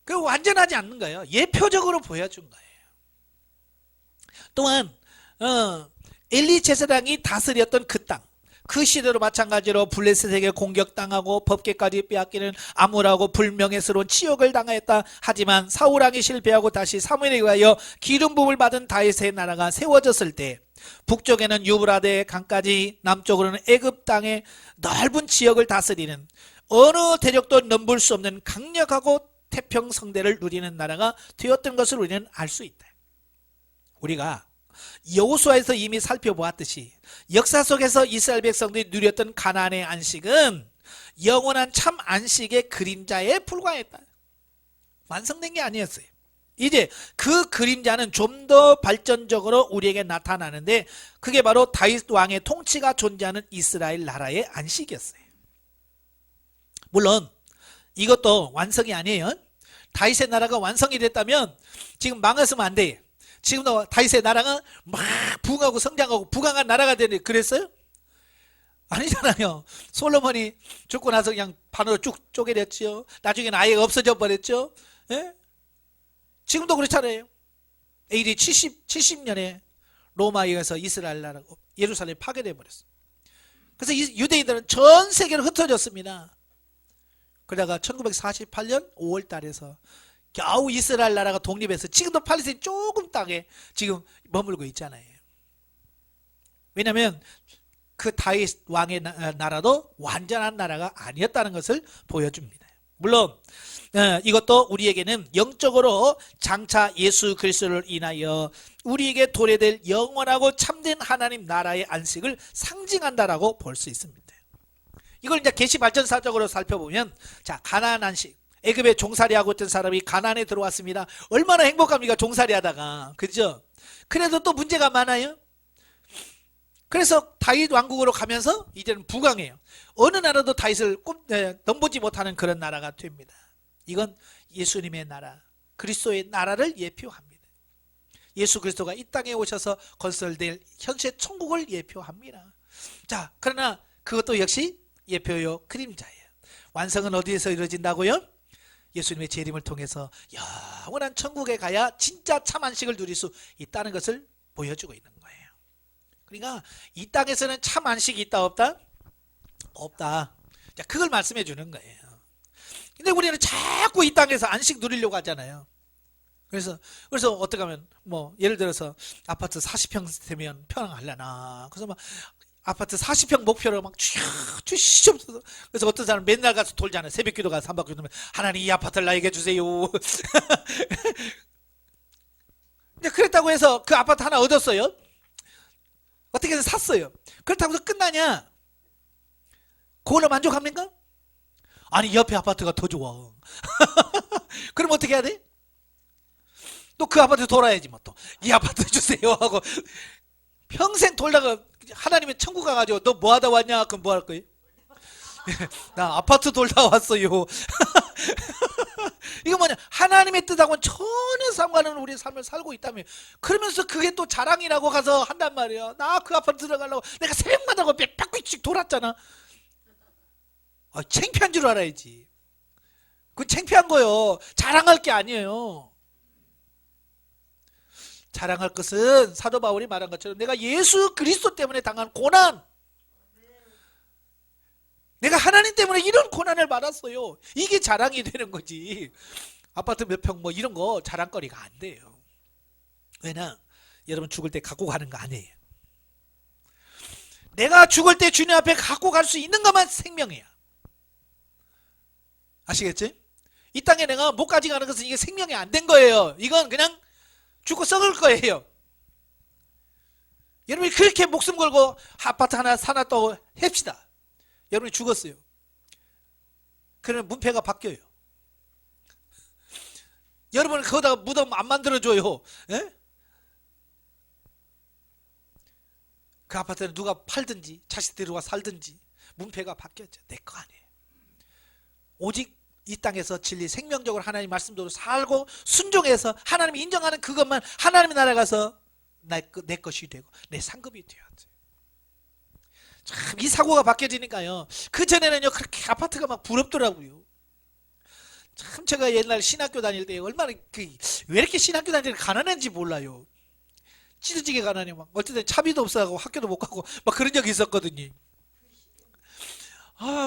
그 완전하지 않는 거예요. 예표적으로 보여준 거예요. 또한 엘리 제사장이 다스렸던 그 땅, 그 시대로 마찬가지로 블레셋에게 공격당하고 법궤까지 빼앗기는 암울하고 불명예스러운 치욕을 당하였다. 하지만 사울왕이 실패하고 다시 사무엘에 의하여 기름 부음을 받은 다윗의 나라가 세워졌을 때 북쪽에는 유브라데 강까지 남쪽으로는 애굽 땅의 넓은 지역을 다스리는 어느 대적도 넘볼 수 없는 강력하고 태평성대를 누리는 나라가 되었던 것을 우리는 알 수 있다. 우리가 여호수아에서 이미 살펴보았듯이 역사 속에서 이스라엘 백성들이 누렸던 가나안의 안식은 영원한 참 안식의 그림자에 불과했다. 완성된 게 아니었어요. 이제 그 그림자는 좀 더 발전적으로 우리에게 나타나는데 그게 바로 다윗 왕의 통치가 존재하는 이스라엘 나라의 안식이었어요. 물론 이것도 완성이 아니에요. 다윗의 나라가 완성이 됐다면 지금 망했으면 안 돼. 지금도 다윗의 나라가 막 부흥하고 성장하고 부강한 나라가 되는데 그랬어요? 아니잖아요. 솔로몬이 죽고 나서 그냥 반으로 쭉 쪼개렸죠. 나중에는 아예 없어져 버렸죠. 예? 지금도 그렇잖아요. AD 70년에 로마에 의해서 이스라엘 나라고 예루살렘이 파괴돼 버렸어요. 그래서 유대인들은 전 세계로 흩어졌습니다. 그러다가 1948년 5월 달에서 겨우 이스라엘 나라가 독립해서 지금도 팔레스타인 조금 땅에 지금 머물고 있잖아요. 왜냐하면 그 다윗 왕의 나라도 완전한 나라가 아니었다는 것을 보여줍니다. 물론 이것도 우리에게는 영적으로 장차 예수 그리스도를 인하여 우리에게 도래될 영원하고 참된 하나님 나라의 안식을 상징한다라고 볼 수 있습니다. 이걸 이제 계시 발전사적으로 살펴보면, 자, 가나안 안식. 애굽에 종살이하고 있던 사람이 가나안에 들어왔습니다. 얼마나 행복합니까? 종살이하다가. 그죠? 그래도 또 문제가 많아요. 그래서 다윗 왕국으로 가면서 이제는 부강해요. 어느 나라도 다윗을 넘보지 못하는 그런 나라가 됩니다. 이건 예수님의 나라, 그리스도의 나라를 예표합니다. 예수 그리스도가 이 땅에 오셔서 건설될 현세 천국을 예표합니다. 자, 그러나 그것도 역시 예표요 그림자예요. 완성은 어디에서 이루어진다고요? 예수님의 재림을 통해서 영원한 천국에 가야 진짜 참 안식을 누릴 수 있다는 것을 보여주고 있는 거예요. 그러니까 이 땅에서는 참 안식이 있다 없다? 없다. 자, 그걸 말씀해 주는 거예요. 근데 우리는 자꾸 이 땅에서 안식 누리려고 하잖아요. 그래서 어떻게 하면 예를 들어서 아파트 40평 되면 편안하려나. 그래서 막 아파트 40평 목표로 막 주시옵소서. 그래서 어떤 사람은 맨날 가서 돌잖아요. 새벽기도 가서 3바퀴 돌면 하나님 이 아파트를 나에게 주세요. 근데 그랬다고 해서 그 아파트 하나 얻었어요. 어떻게든 샀어요. 그렇다고 해서 끝나냐? 그걸로 만족합니까? 아니 옆에 아파트가 더 좋아. 그럼 어떻게 해야 돼? 또 그 아파트 돌아야지 뭐 또 이 아파트 주세요 하고 평생 돌다가 하나님의 천국 가가지고 너 뭐 하다 왔냐? 그럼 뭐 할 거예요? 나 아파트 돌다 왔어요. 이거 뭐냐? 하나님의 뜻하고는 전혀 상관없는 우리의 삶을 살고 있다며. 그러면서 그게 또 자랑이라고 가서 한단 말이야. 나 그 아파트 들어가려고 내가 새벽마다 몇 바퀴씩 돌았잖아. 창피한 줄 알아야지. 그건 창피한 거요. 자랑할 게 아니에요. 자랑할 것은 사도 바울이 말한 것처럼 내가 예수 그리스도 때문에 당한 고난, 내가 하나님 때문에 이런 고난을 받았어요. 이게 자랑이 되는 거지. 아파트 몇 평 이런 거 자랑거리가 안 돼요. 왜냐? 여러분 죽을 때 갖고 가는 거 아니에요. 내가 죽을 때 주님 앞에 갖고 갈 수 있는 것만 생명이야. 아시겠지? 이 땅에 내가 못 가져가는 것은 이게 생명이 안 된 거예요. 이건 그냥 죽고 썩을 거예요. 여러분이 그렇게 목숨 걸고 아파트 하나 사놨다고 합시다. 여러분이 죽었어요. 그러면 문패가 바뀌어요. 여러분은 거기다가 무덤 안 만들어줘요. 에? 그 아파트는 누가 팔든지 자식들이 와 살든지 문패가 바뀌었죠. 내 거 아니에요. 오직 이 땅에서 진리 생명적으로 하나님 말씀대로 살고 순종해서 하나님이 인정하는 그것만 하나님의 나라에 가서 내 것이 되고 내 상급이 되었지. 참 이 사고가 바뀌어지니까요. 그전에는요 그렇게 아파트가 막 부럽더라고요. 참 제가 옛날 신학교 다닐 때 얼마나 왜 이렇게 신학교 다닐 때 가난한지 몰라요. 찌드지게 가난해. 막 어쨌든 차비도 없어가고 학교도 못 가고 막 그런 적이 있었거든요.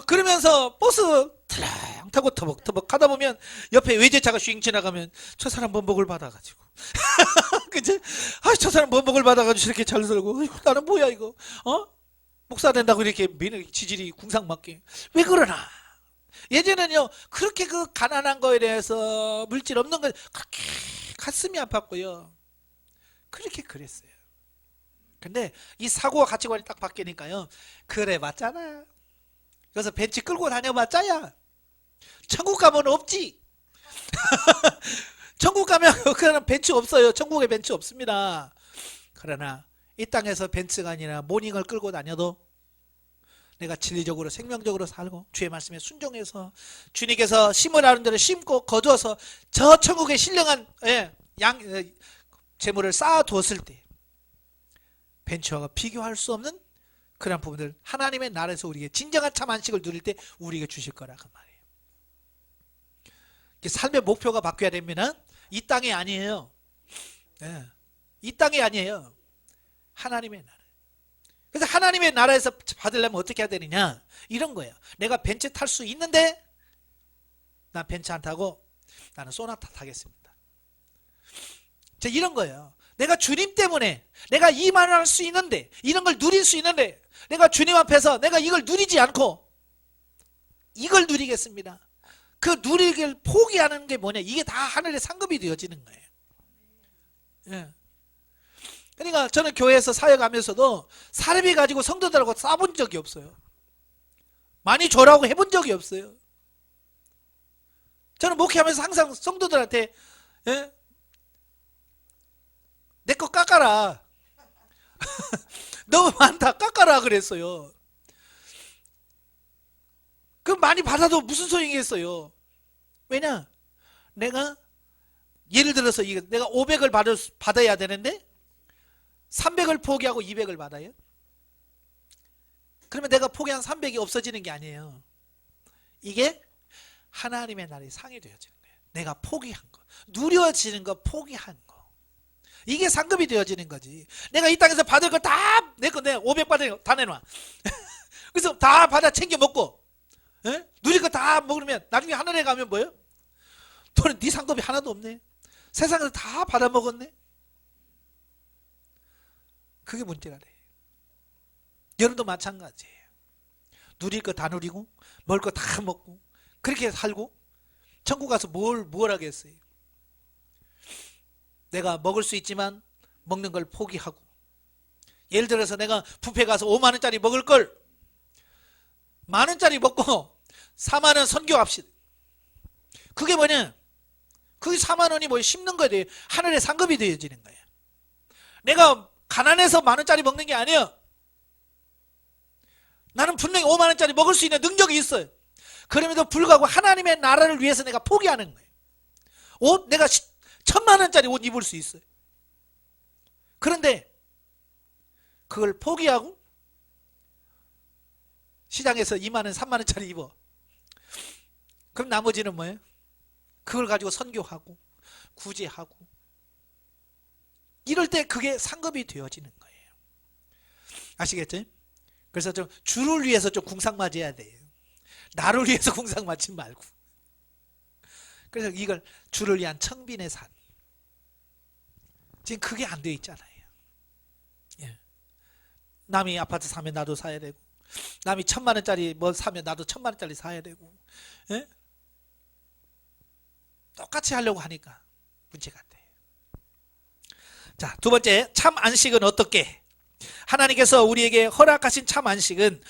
그러면서 버스 털랑 타고 터벅터벅 하다 보면 옆에 외제차가 쉥 지나가면 저 사람 번복을 받아가지고 그치? 저 사람 번복을 받아가지고 저렇게 잘 살고 나는 뭐야 이거 목사 된다고 이렇게 지질이 궁상맞게 왜 그러나? 예전에는요 그렇게 그 가난한 거에 대해서 물질 없는 거 그렇게 가슴이 아팠고요. 그렇게 그랬어요. 근데 이 사고와 가치관이 딱 바뀌니까요 그래 맞잖아. 그래서 벤치 끌고 다녀봤자야 천국 가면 없지. 천국 가면 그런 벤츠 없어요. 천국에 벤츠 없습니다. 그러나 이 땅에서 벤츠가 아니라 모닝을 끌고 다녀도 내가 진리적으로 생명적으로 살고 주의 말씀에 순종해서 주님께서 심으라는 대로 심고 거두어서 저 천국에 신령한 재물을 쌓아두었을 때 벤처가 비교할 수 없는 그런 부분들 하나님의 나라에서 우리에게 진정한 참 안식을 누릴 때 우리에게 주실 거라 그 말이에요. 삶의 목표가 바뀌어야 됩니다. 이 땅이 아니에요. 이 땅이 아니에요. 하나님의 나라. 그래서 하나님의 나라에서 받으려면 어떻게 해야 되느냐 이런 거예요. 내가 벤츠 탈 수 있는데 난 벤츠 안 타고 나는 소나타 타겠습니다. 자, 이런 거예요. 내가 주님 때문에 내가 이만할 수 있는데 이런 걸 누릴 수 있는데 내가 주님 앞에서 내가 이걸 누리지 않고 이걸 누리겠습니다. 그 누리기를 포기하는 게 뭐냐, 이게 다 하늘의 상급이 되어지는 거예요. 예. 그러니까 저는 교회에서 사역하면서도 사례비 가지고 성도들하고 싸본 적이 없어요. 많이 줘라고 해본 적이 없어요. 저는 목회하면서 항상 성도들한테 내 거 깎아라. 너무 많다 깎아라 그랬어요. 그 많이 받아도 무슨 소용이겠어요. 왜냐, 내가 예를 들어서 내가 500을 받아야 되는데 300을 포기하고 200을 받아요. 그러면 내가 포기한 300이 없어지는 게 아니에요. 이게 하나님의 날이 상이 되어지는 거예요. 내가 포기한 거, 누려지는 거 포기한 거, 이게 상급이 되어지는 거지. 내가 이 땅에서 받을 거 다 내 거, 내가 500 받은 거 다 내놔. 그래서 다 받아 챙겨 먹고 누릴 거 다 먹으면 나중에 하늘에 가면 뭐예요? 너는 네 상급이 하나도 없네. 세상에서 다 받아 먹었네. 그게 문제가 돼. 여러분도 마찬가지예요. 누릴 거 다 누리고 먹을 거 다 먹고 그렇게 살고 천국 가서 뭘 하겠어요. 내가 먹을 수 있지만 먹는 걸 포기하고, 예를 들어서 내가 뷔페 가서 5만 원짜리 먹을 걸 1만 원짜리 먹고 4만 원 선교합시다. 그게 뭐냐, 그게 4만 원이 뭐 심는 거예요. 하늘의 상급이 되어지는 거예요. 내가 가난해서 1만 원짜리 먹는 게 아니에요. 나는 분명히 5만 원짜리 먹을 수 있는 능력이 있어요. 그럼에도 불구하고 하나님의 나라를 위해서 내가 포기하는 거예요. 옷, 내가 1,000만 원짜리 옷 입을 수 있어요. 그런데 그걸 포기하고 시장에서 2만 원, 3만 원짜리 입어. 그럼 나머지는 뭐예요? 그걸 가지고 선교하고 구제하고 이럴 때 그게 상급이 되어지는 거예요. 아시겠죠? 그래서 좀 주를 위해서 좀 궁상맞아야 돼요. 나를 위해서 궁상맞지 말고. 그래서 이걸 주를 위한 청빈의 산. 지금 그게 안 되어 있잖아요. 예. 남이 아파트 사면 나도 사야 되고, 남이 1,000만 원짜리 뭐 사면 나도 1,000만 원짜리 사야 되고, 예? 똑같이 하려고 하니까 문제가 안 돼요. 자, 두 번째, 참 안식은 어떻게? 하나님께서 우리에게 허락하신 참 안식은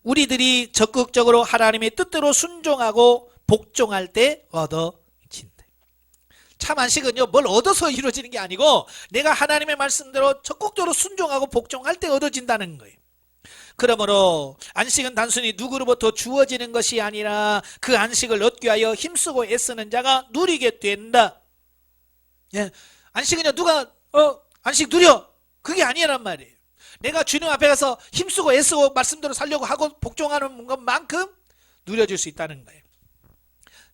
우리들이 적극적으로 하나님의 뜻대로 순종하고 복종할 때 얻어진다. 참 안식은요, 뭘 얻어서 이루어지는 게 아니고 내가 하나님의 말씀대로 적극적으로 순종하고 복종할 때 얻어진다는 거예요. 그러므로 안식은 단순히 누구로부터 주어지는 것이 아니라 그 안식을 얻기 위하여 힘쓰고 애쓰는 자가 누리게 된다. 예. 안식은요, 누가 안식 누려, 그게 아니란 말이에요. 내가 주님 앞에 가서 힘쓰고 애쓰고 말씀대로 살려고 하고 복종하는 것만큼 누려줄 수 있다는 거예요.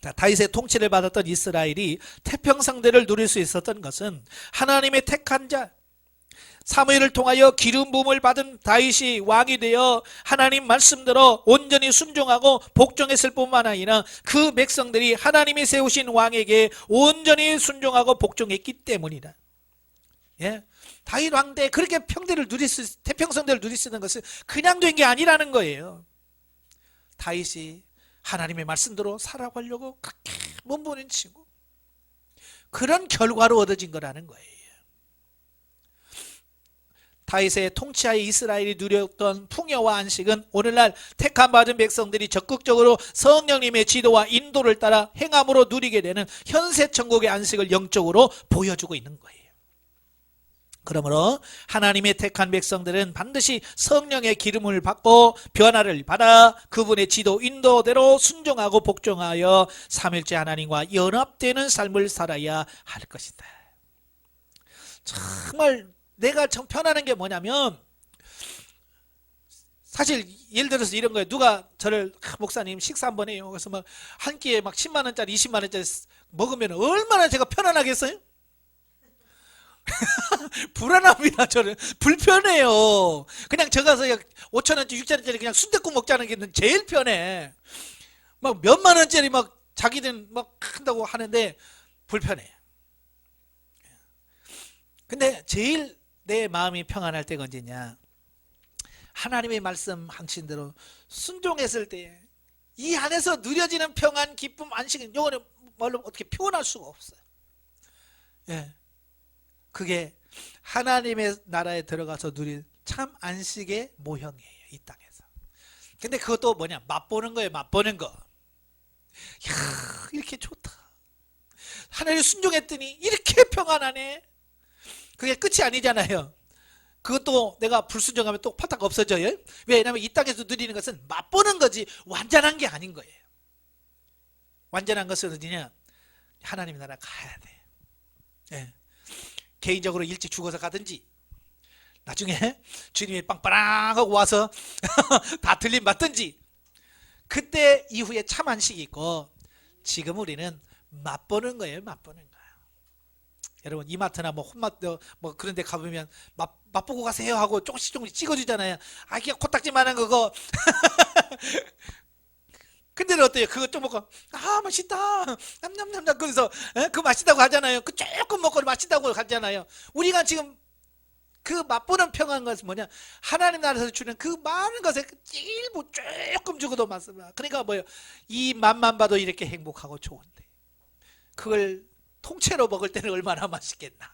자, 다윗의 통치를 받았던 이스라엘이 태평성대를 누릴 수 있었던 것은 하나님의 택한 자, 사무엘을 통하여 기름 부음을 받은 다윗이 왕이 되어 하나님 말씀대로 온전히 순종하고 복종했을 뿐만 아니라 그 백성들이 하나님이 세우신 왕에게 온전히 순종하고 복종했기 때문이다. 예? 다윗 왕 때 그렇게 태평성대를 누릴 수 있는 것은 그냥 된 게 아니라는 거예요. 다윗이 하나님의 말씀대로 살아가려고 그렇게 몸부림치고 그런 결과로 얻어진 거라는 거예요. 다윗의 통치하에 이스라엘이 누렸던 풍요와 안식은 오늘날 택함 받은 백성들이 적극적으로 성령님의 지도와 인도를 따라 행함으로 누리게 되는 현세 천국의 안식을 영적으로 보여주고 있는 거예요. 그러므로 하나님의 택한 백성들은 반드시 성령의 기름을 받고 변화를 받아 그분의 지도 인도대로 순종하고 복종하여 삼일째 하나님과 연합되는 삶을 살아야 할 것이다. 정말 내가 참 편안한 게 뭐냐면, 사실 예를 들어서 이런 거예요. 누가 저를 목사님 식사 한번 해요. 그래서 막 한 끼에 막 10만 원짜리 20만 원짜리 먹으면 얼마나 제가 편안하겠어요? 불안합니다. 저는 불편해요. 그냥 저 가서 5천 원짜리 6천 원짜리 그냥 순댓국 먹자는 게 제일 편해. 막 몇만 원짜리 막 자기들 막 한다고 하는데 불편해. 근데 제일 내 마음이 평안할 때가 언제냐? 하나님의 말씀 하신 대로 순종했을 때 이 안에서 누려지는 평안, 기쁨, 안식은 요거는 말로 어떻게 표현할 수가 없어요. 예. 그게 하나님의 나라에 들어가서 누릴 참 안식의 모형이에요. 이 땅에서. 근데 그것도 뭐냐? 맛보는 거예요. 맛보는 거. 이야, 이렇게 좋다. 하나님 순종했더니 이렇게 평안하네. 그게 끝이 아니잖아요. 그것도 내가 불순종하면 또 파딱 없어져요. 왜냐하면 이 땅에서 누리는 것은 맛보는 거지 완전한 게 아닌 거예요. 완전한 것은 어디냐? 하나님 나라 가야 돼. 예. 개인적으로 일찍 죽어서 가든지 나중에 주님이 빵빵하고 와서 다 들림 받든지, 그때 이후에 참 안식이 있고, 지금 우리는 맛보는 거예요. 맛보는 거예요. 여러분 이마트나 뭐 홈마트 뭐 그런 데 가보면 맛보고 가세요 하고 조금씩 찍어주잖아요. 아 이게 코딱지만한 그거. 근데 어때요? 그거 좀 먹고 아 맛있다 냠냠냠냠 그래서 그 맛있다고 하잖아요. 그 조금 먹고 맛있다고 하잖아요. 우리가 지금 그 맛보는 평안한 것은 뭐냐? 하나님 나라에서 주는 그 많은 것에 일부 조금 주고도 맞습니다. 그러니까 뭐예요? 이 맛만 봐도 이렇게 행복하고 좋은데 그걸 통째로 먹을 때는 얼마나 맛있겠나.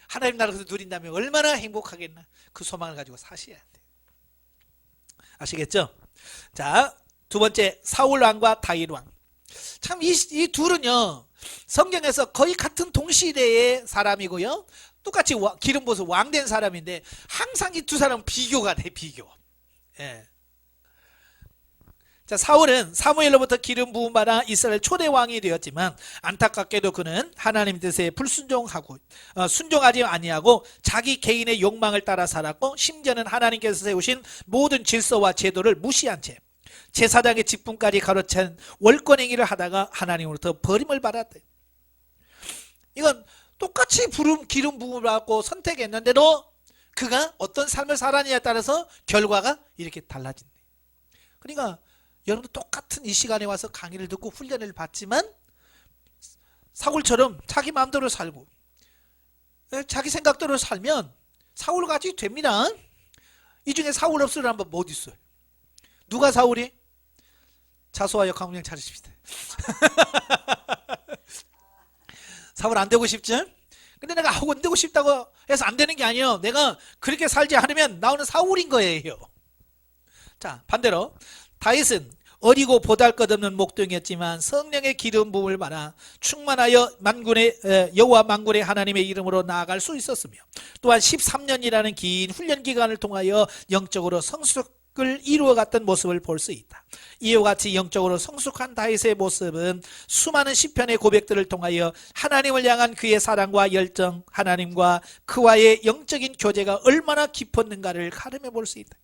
하나님 나라에서 누린다면 얼마나 행복하겠나. 그 소망을 가지고 사셔야 돼. 아시겠죠? 자, 두 번째 사울 왕과 다윗 왕. 참 이 둘은요 성경에서 거의 같은 동시대의 사람이고요, 똑같이 기름 부어서 왕된 사람인데 항상 이 두 사람은 비교가 돼. 비교. 예. 자, 사울은 사무엘로부터 기름 부음 받아 이스라엘 초대 왕이 되었지만 안타깝게도 그는 하나님 뜻에 불순종하고 순종하지 아니하고 자기 개인의 욕망을 따라 살았고, 심지어는 하나님께서 세우신 모든 질서와 제도를 무시한 채 제사장의 직분까지 가로챈 월권행위를 하다가 하나님으로부터 버림을 받았대. 이건 똑같이 기름 부음을 받고 선택했는데도 그가 어떤 삶을 살았느냐에 따라서 결과가 이렇게 달라진대. 그러니까 여러분도 똑같은 이 시간에 와서 강의를 듣고 훈련을 받지만 사울처럼 자기 마음대로 살고 자기 생각대로 살면 사울같이 됩니다. 이 중에 사울 없으려 한번 못 있어요. 누가 사울이? 자소와 역학문형 찾으십시다. 사울 안 되고 싶죠? 근데 내가 안 되고 싶다고 해서 안 되는 게 아니에요. 내가 그렇게 살지 않으면 나오는 사울인 거예요. 자, 반대로 다윗은 어리고 보잘것없는 목동이었지만 성령의 기름 부음을 받아 충만하여 여호와 만군의 하나님의 이름으로 나아갈 수 있었으며, 또한 13년이라는 긴 훈련 기간을 통하여 영적으로 성숙을 이루어갔던 모습을 볼 수 있다. 이와 같이 영적으로 성숙한 다윗의 모습은 수많은 시편의 고백들을 통하여 하나님을 향한 그의 사랑과 열정, 하나님과 그와의 영적인 교제가 얼마나 깊었는가를 가늠해 볼 수 있다.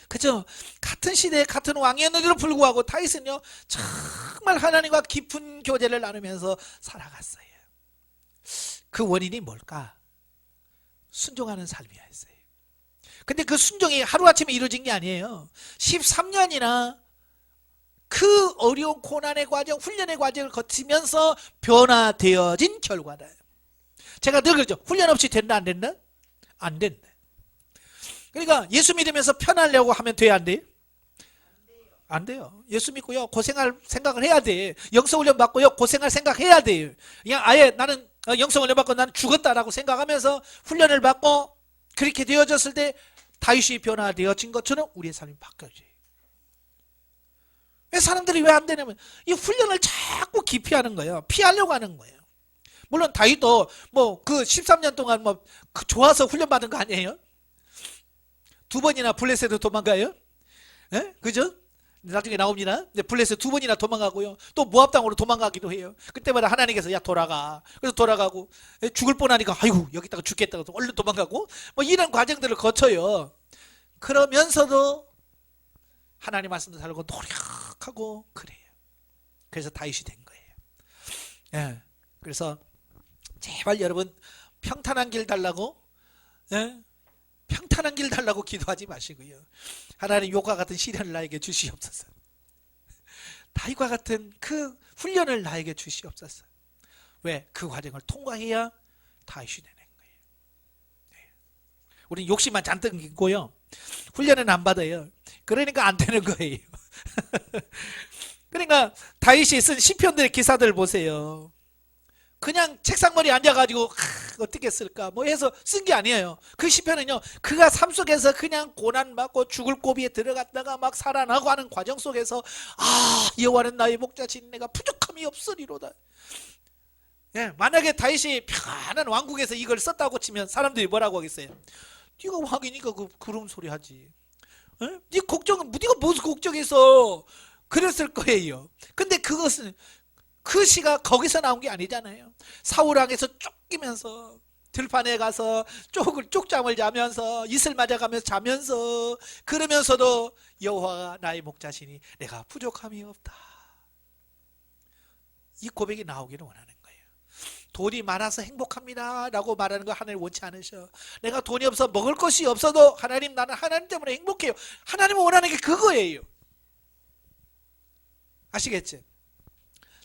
그죠? 같은 시대에 같은 왕이었는데도 불구하고 다윗은요 정말 하나님과 깊은 교제를 나누면서 살아갔어요. 그 원인이 뭘까? 순종하는 삶이었어요. 근데 그 순종이 하루아침에 이루어진 게 아니에요. 13년이나 그 어려운 고난의 과정, 훈련의 과정을 거치면서 변화되어진 결과다. 제가 늘 그러죠. 훈련 없이 된다 안 된다? 안 된다. 그러니까 예수 믿으면서 편하려고 하면 돼야 안 돼요? 안 돼요. 예수 믿고요 고생할 생각을 해야 돼. 영성훈련 받고요 고생할 생각해야 돼요. 그냥 아예 나는 영성훈련 받고 나는 죽었다라고 생각하면서 훈련을 받고 그렇게 되어졌을 때 다윗이 변화되어진 것처럼 우리의 삶이 바뀌어져요. 왜 사람들이 왜 안 되냐면 이 훈련을 자꾸 기피하는 거예요. 피하려고 하는 거예요. 물론 다윗도 뭐 그 13년 동안 뭐 좋아서 훈련받은 거 아니에요? 두 번이나 블레셋으로 도망가요? 예? 그죠? 나중에 나옵니다. 블레셋 두 번이나 도망가고요. 또 모압 땅으로 도망가기도 해요. 그때마다 하나님께서 야 돌아가. 그래서 돌아가고 죽을 뻔하니까 아이고 여기다가 죽겠다고 얼른 도망가고 뭐 이런 과정들을 거쳐요. 그러면서도 하나님 말씀도 살고 노력하고 그래요. 그래서 다윗이 된 거예요. 예. 그래서 제발 여러분 평탄한 길 달라고, 예? 평탄한 길 달라고 기도하지 마시고요. 하나님 욕과 같은 시련을 나에게 주시옵소서. 다윗과 같은 그 훈련을 나에게 주시옵소서. 왜? 그 과정을 통과해야 다윗이 되는 거예요. 네. 우리는 욕심만 잔뜩 있고요. 훈련은 안 받아요. 그러니까 안 되는 거예요. 그러니까 다윗이 쓴 시편들의 기사들 보세요. 그냥 책상머리에 앉아가지고 어떻게 쓸까 뭐 해서 쓴 게 아니에요. 그 시편은요, 그가 삶 속에서 그냥 고난받고 죽을 고비에 들어갔다가 막 살아나고 하는 과정 속에서 여호와는 나의 목자시니 내가 부족함이 없으리로다. 예, 만약에 다윗이 편안한 왕국에서 이걸 썼다고 치면 사람들이 뭐라고 하겠어요? 네가 왕이니까 그런 소리 하지. 예? 네 걱정은 네가 무슨 걱정해서 그랬을 거예요. 근데 그것은 그 시가 거기서 나온 게 아니잖아요. 사울왕에서 쫓기면서 들판에 가서 쪽잠을 자면서 이슬 맞아가면서 자면서 그러면서도 여호와가 나의 목자시니 내가 부족함이 없다. 이 고백이 나오기를 원하는 거예요. 돈이 많아서 행복합니다 라고 말하는 거 하나님 원치 않으셔. 내가 돈이 없어 먹을 것이 없어도 하나님 나는 하나님 때문에 행복해요. 하나님은 원하는 게 그거예요. 아시겠지?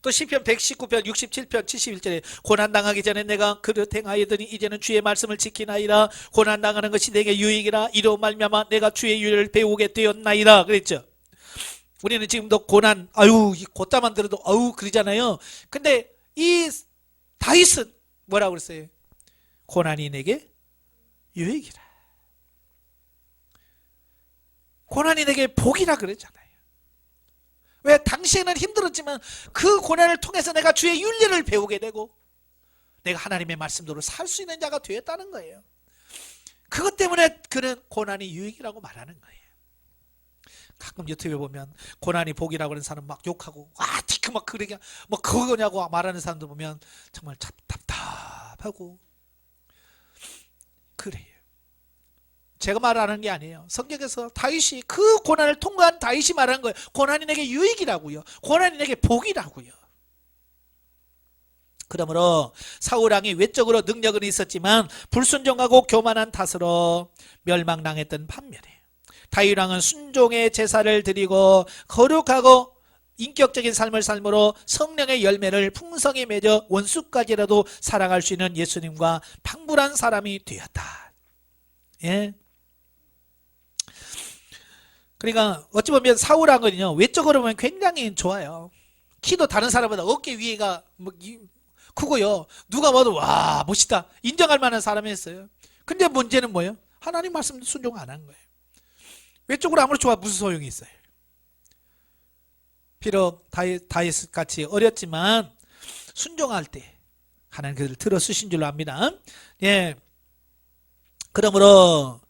또 시편 119편 67편 71절에 고난당하기 전에 내가 그릇 행하였더니 이제는 주의 말씀을 지키나이다. 고난당하는 것이 내게 유익이라. 이로 말미암아 내가 주의 윤례를 배우게 되었나이다. 그랬죠. 우리는 지금도 고난 이 곧다만 들어도 그러잖아요. 근데 이 다윗은 뭐라고 그랬어요? 고난이 내게 유익이라. 고난이 내게 복이라 그랬잖아요. 왜? 당시에는 힘들었지만 그 고난을 통해서 내가 주의 윤리를 배우게 되고 내가 하나님의 말씀대로 살 수 있는 자가 되었다는 거예요. 그것 때문에 그는 고난이 유익이라고 말하는 거예요. 가끔 유튜브에 보면 고난이 복이라고 하는 사람 막 욕하고 티크 막 그러게 뭐 그거냐고 말하는 사람들 보면 정말 답답하고 그래요. 제가 말하는 게 아니에요. 성경에서 다윗이 그 고난을 통과한 다윗이 말하는 거예요. 고난이 내게 유익이라고요. 고난이 내게 복이라고요. 그러므로 사울왕이 외적으로 능력은 있었지만 불순종하고 교만한 탓으로 멸망당했던 반면에 다윗왕은 순종의 제사를 드리고 거룩하고 인격적인 삶을 삶으로 성령의 열매를 풍성히 맺어 원수까지라도 사랑할 수 있는 예수님과 방불한 사람이 되었다. 예. 그러니까 어찌 보면 사울왕은요 외적으로 보면 굉장히 좋아요. 키도 다른 사람보다 어깨 위가 크고요. 누가 봐도 와 멋있다 인정할 만한 사람이었어요. 근데 문제는 뭐예요? 하나님 말씀도 순종 안 한 거예요. 외적으로 아무리 좋아 무슨 소용이 있어요. 비록 다윗 같이 어렸지만 순종할 때 하나님 그들을 들어 쓰신 줄로 압니다. 예. 그러므로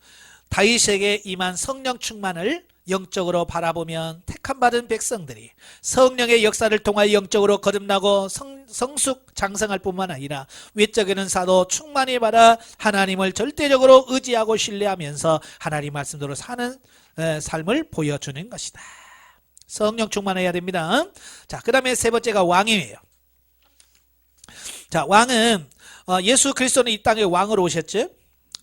다윗에게 임한 성령 충만을 영적으로 바라보면 택함받은 백성들이 성령의 역사를 통하여 영적으로 거듭나고 성숙 장성할 뿐만 아니라 외적인 은사도 충만히 받아 하나님을 절대적으로 의지하고 신뢰하면서 하나님 말씀대로 사는 삶을 보여주는 것이다. 성령 충만해야 됩니다. 자, 그 다음에 세 번째가 왕이에요. 자, 왕은 예수 그리스도는 이 땅에 왕으로 오셨죠.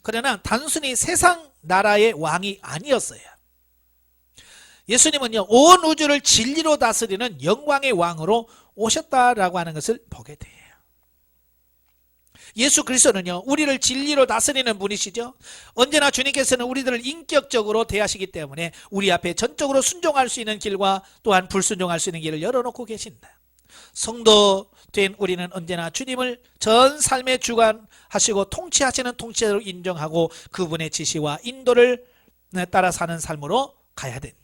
그러나 단순히 세상 나라의 왕이 아니었어요. 예수님은요 온 우주를 진리로 다스리는 영광의 왕으로 오셨다라고 하는 것을 보게 돼요. 예수 그리스도는요 우리를 진리로 다스리는 분이시죠. 언제나 주님께서는 우리들을 인격적으로 대하시기 때문에 우리 앞에 전적으로 순종할 수 있는 길과 또한 불순종할 수 있는 길을 열어놓고 계신다. 성도 된 우리는 언제나 주님을 전 삶의 주관하시고 통치하시는 통치자로 인정하고 그분의 지시와 인도를 따라 사는 삶으로 가야 된다.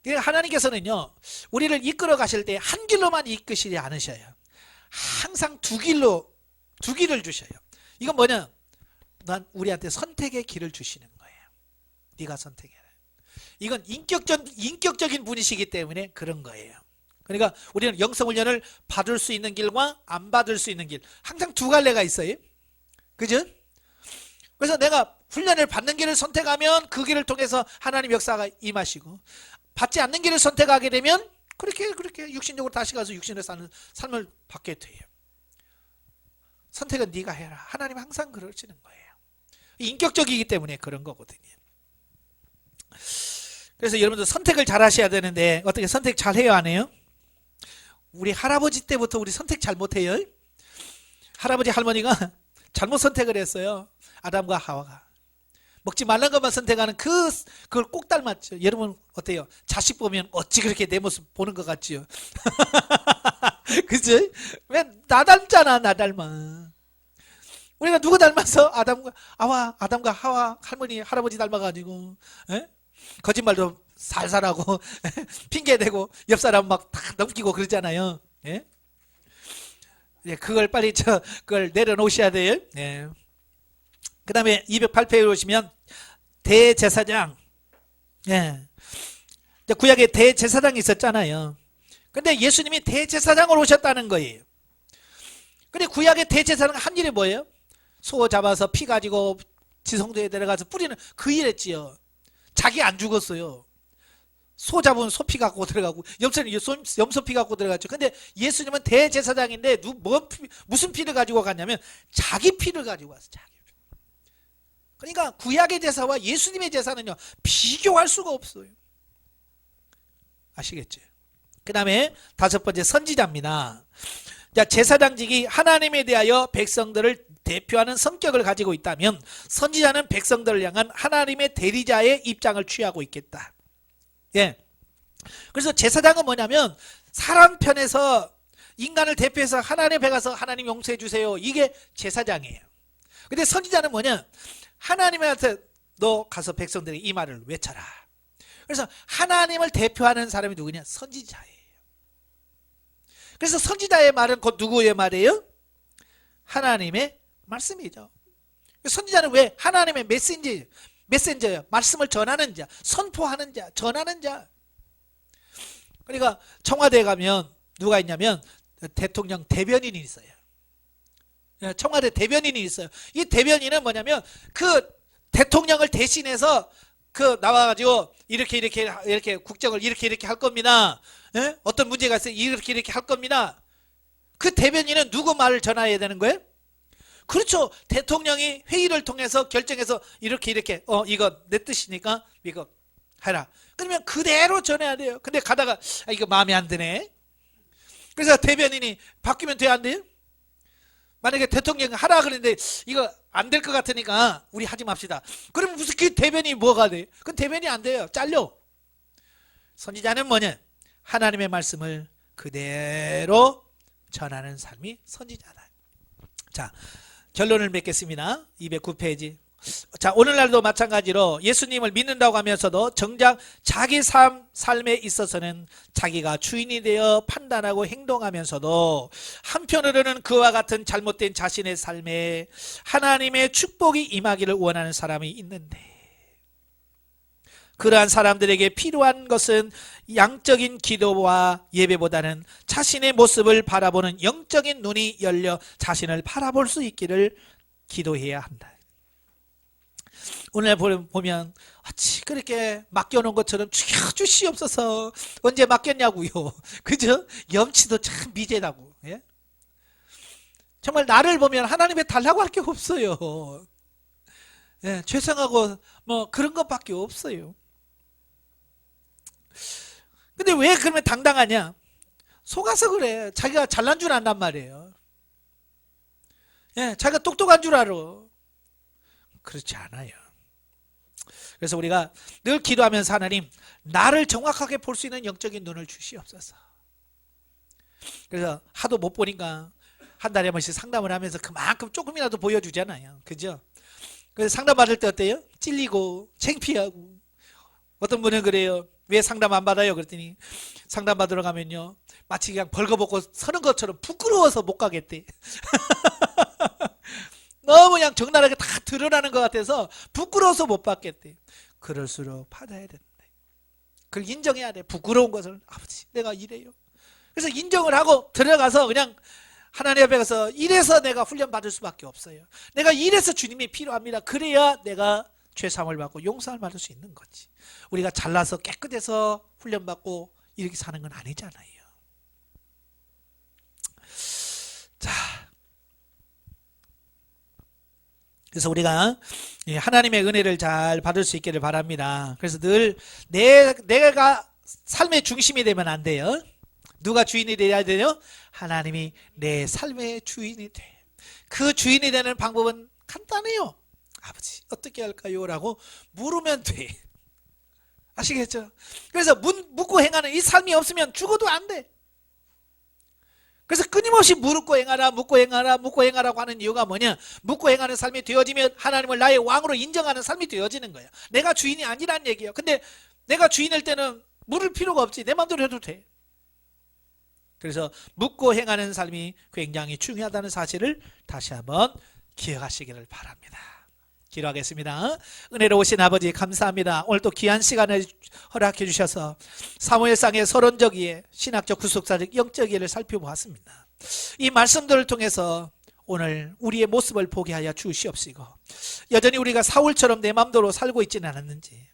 하나님께서는요 우리를 이끌어 가실 때 한 길로만 이끄시지 않으셔요. 항상 두 길을 주셔요. 이건 뭐냐? 난 우리한테 선택의 길을 주시는 거예요. 네가 선택해라. 이건 인격적인 분이시기 때문에 그런 거예요. 그러니까 우리는 영성훈련을 받을 수 있는 길과 안 받을 수 있는 길, 항상 두 갈래가 있어요. 그죠? 그래서 내가 훈련을 받는 길을 선택하면 그 길을 통해서 하나님 역사가 임하시고, 받지 않는 길을 선택하게 되면 그렇게 육신적으로 다시 가서 육신을 사는 삶을 받게 돼요. 선택은 네가 해라. 하나님 항상 그러시는 거예요. 인격적이기 때문에 그런 거거든요. 그래서 여러분들 선택을 잘 하셔야 되는데 어떻게 선택 잘 해요, 안 해요? 우리 할아버지 때부터 우리 선택 잘 못해요. 할아버지 할머니가 잘못 선택을 했어요. 아담과 하와가 먹지 말란 것만 선택하는 그걸 꼭 닮았죠. 여러분 어때요? 자식 보면 어찌 그렇게 내 모습 보는 것 같지요? 그죠? 왜 나 닮잖아. 나 닮아. 우리가 누구 닮아서? 아담과 하와 할머니 할아버지 닮아가지고 거짓말도 살살하고 핑계대고 옆 사람 막 다 넘기고 그러잖아요. 예? 그걸 빨리 그걸 내려놓으셔야 돼요. 예. 그 다음에 208페이지에 오시면 대제사장. 예. 구약에 대제사장이 있었잖아요. 근데 예수님이 대제사장으로 오셨다는 거예요. 근데 구약의 대제사장 한 일이 뭐예요? 소 잡아서 피 가지고 지성소에 내려가서 뿌리는 그 일 했지요. 자기 안 죽었어요. 소 잡으면 소피 갖고 들어가고 염소는 염소피 갖고 들어갔죠. 근데 예수님은 대제사장인데 무슨 피를 가지고 갔냐면 자기 피를 가지고 왔어요. 자기 피. 그러니까 구약의 제사와 예수님의 제사는요 비교할 수가 없어요. 아시겠죠? 그 다음에 다섯 번째 선지자입니다. 자, 제사장직이 하나님에 대하여 백성들을 대표하는 성격을 가지고 있다면 선지자는 백성들을 향한 하나님의 대리자의 입장을 취하고 있겠다. 예. 그래서 제사장은 뭐냐면 사람 편에서 인간을 대표해서 하나님 앞에 가서 하나님 용서해 주세요. 이게 제사장이에요. 근데 선지자는 뭐냐? 하나님한테 너 가서 백성들이 이 말을 외쳐라. 그래서 하나님을 대표하는 사람이 누구냐? 선지자예요. 그래서 선지자의 말은 곧 누구의 말이에요? 하나님의 말씀이죠. 선지자는 왜? 하나님의 메신저예요. 말씀을 전하는 자, 선포하는 자, 전하는 자. 그러니까 청와대에 가면 누가 있냐면 대통령 대변인이 있어요. 청와대 대변인이 있어요. 이 대변인은 뭐냐면 그 대통령을 대신해서 나와가지고 이렇게 국정을 이렇게 할 겁니다. 예? 어떤 문제가 있어요. 이렇게 할 겁니다. 그 대변인은 누구 말을 전해야 되는 거예요? 그렇죠. 대통령이 회의를 통해서 결정해서 이렇게 이거 내 뜻이니까 이거 해라. 그러면 그대로 전해야 돼요. 근데 가다가 이거 마음에 안 드네. 그래서 대변인이 바뀌면 돼요, 안 돼요? 만약에 대통령이 하라 그랬는데 이거 안 될 것 같으니까 우리 하지 맙시다. 그러면 무슨 그 대변인이 뭐가 돼? 그건 대변인이 안 돼요. 잘려. 선지자는 뭐냐? 하나님의 말씀을 그대로 전하는 삶이 선지자다. 자, 결론을 맺겠습니다. 209페이지. 자, 오늘날도 마찬가지로 예수님을 믿는다고 하면서도 정작 자기 삶에 있어서는 자기가 주인이 되어 판단하고 행동하면서도 한편으로는 그와 같은 잘못된 자신의 삶에 하나님의 축복이 임하기를 원하는 사람이 있는데, 그러한 사람들에게 필요한 것은 양적인 기도와 예배보다는 자신의 모습을 바라보는 영적인 눈이 열려 자신을 바라볼 수 있기를 기도해야 한다. 오늘 보면 그렇게 맡겨놓은 것처럼 죽여주시옵소서. 언제 맡겼냐고요. 그죠? 염치도 참 미제라고. 예? 정말 나를 보면 하나님에 달라고 할 게 없어요. 예, 죄송하고 뭐 그런 것밖에 없어요. 근데 왜 그러면 당당하냐? 속아서 그래. 자기가 잘난 줄 안단 말이에요. 예, 자기가 똑똑한 줄 알아. 그렇지 않아요. 그래서 우리가 늘 기도하면서 하나님, 나를 정확하게 볼 수 있는 영적인 눈을 주시옵소서. 그래서 하도 못 보니까 한 달에 한 번씩 상담을 하면서 그만큼 조금이라도 보여주잖아요. 그죠? 그래서 상담 받을 때 어때요? 찔리고 창피하고, 어떤 분은 그래요. 왜 상담 안 받아요? 그랬더니 상담 받으러 가면요, 마치 그냥 벌거벗고 서는 것처럼 부끄러워서 못 가겠대. 너무 그냥 적나라하게 다 드러나는 것 같아서 부끄러워서 못 받겠대. 그럴수록 받아야 된다. 그걸 인정해야 돼. 부끄러운 것을. 아버지, 내가 이래요. 그래서 인정을 하고 들어가서 그냥 하나님 앞에 가서 이래서 내가 훈련 받을 수밖에 없어요. 내가 이래서 주님이 필요합니다. 그래야 내가 죄사함을 받고 용서를 받을 수 있는 거지. 우리가 잘나서 깨끗해서 훈련 받고 이렇게 사는 건 아니잖아요. 자, 그래서 우리가 하나님의 은혜를 잘 받을 수 있기를 바랍니다. 그래서 늘 내가 삶의 중심이 되면 안 돼요. 누가 주인이 되어야 되요? 하나님이 내 삶의 주인이 돼. 그 주인이 되는 방법은 간단해요. 아버지, 어떻게 할까요? 라고 물으면 돼. 아시겠죠? 그래서 묻고 행하는 이 삶이 없으면 죽어도 안 돼. 그래서 끊임없이 묻고 행하라, 묻고 행하라, 묻고 행하라고 하는 이유가 뭐냐? 묻고 행하는 삶이 되어지면 하나님을 나의 왕으로 인정하는 삶이 되어지는 거예요. 내가 주인이 아니란 얘기예요. 근데 내가 주인일 때는 물을 필요가 없지. 내 마음대로 해도 돼. 그래서 묻고 행하는 삶이 굉장히 중요하다는 사실을 다시 한번 기억하시기를 바랍니다. 기도하겠습니다. 은혜로우신 아버지 감사합니다. 오늘 또 귀한 시간을 허락해 주셔서 사무엘상의 서론적 이해, 신학적 구속사적 영적 이해를 살펴보았습니다. 이 말씀들을 통해서 오늘 우리의 모습을 보게 하여 주시옵시고, 여전히 우리가 사울처럼 내 마음대로 살고 있지는 않았는지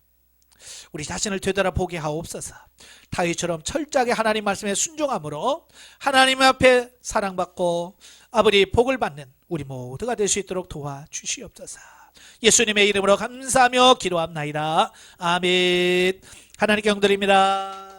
우리 자신을 되돌아보게 하옵소서. 다윗처럼 철저하게 하나님 말씀에 순종함으로 하나님 앞에 사랑받고 아버지 복을 받는 우리 모두가 될 수 있도록 도와주시옵소서. 예수님의 이름으로 감사하며 기도합나이다. 아멘. 하나님께 영드립니다.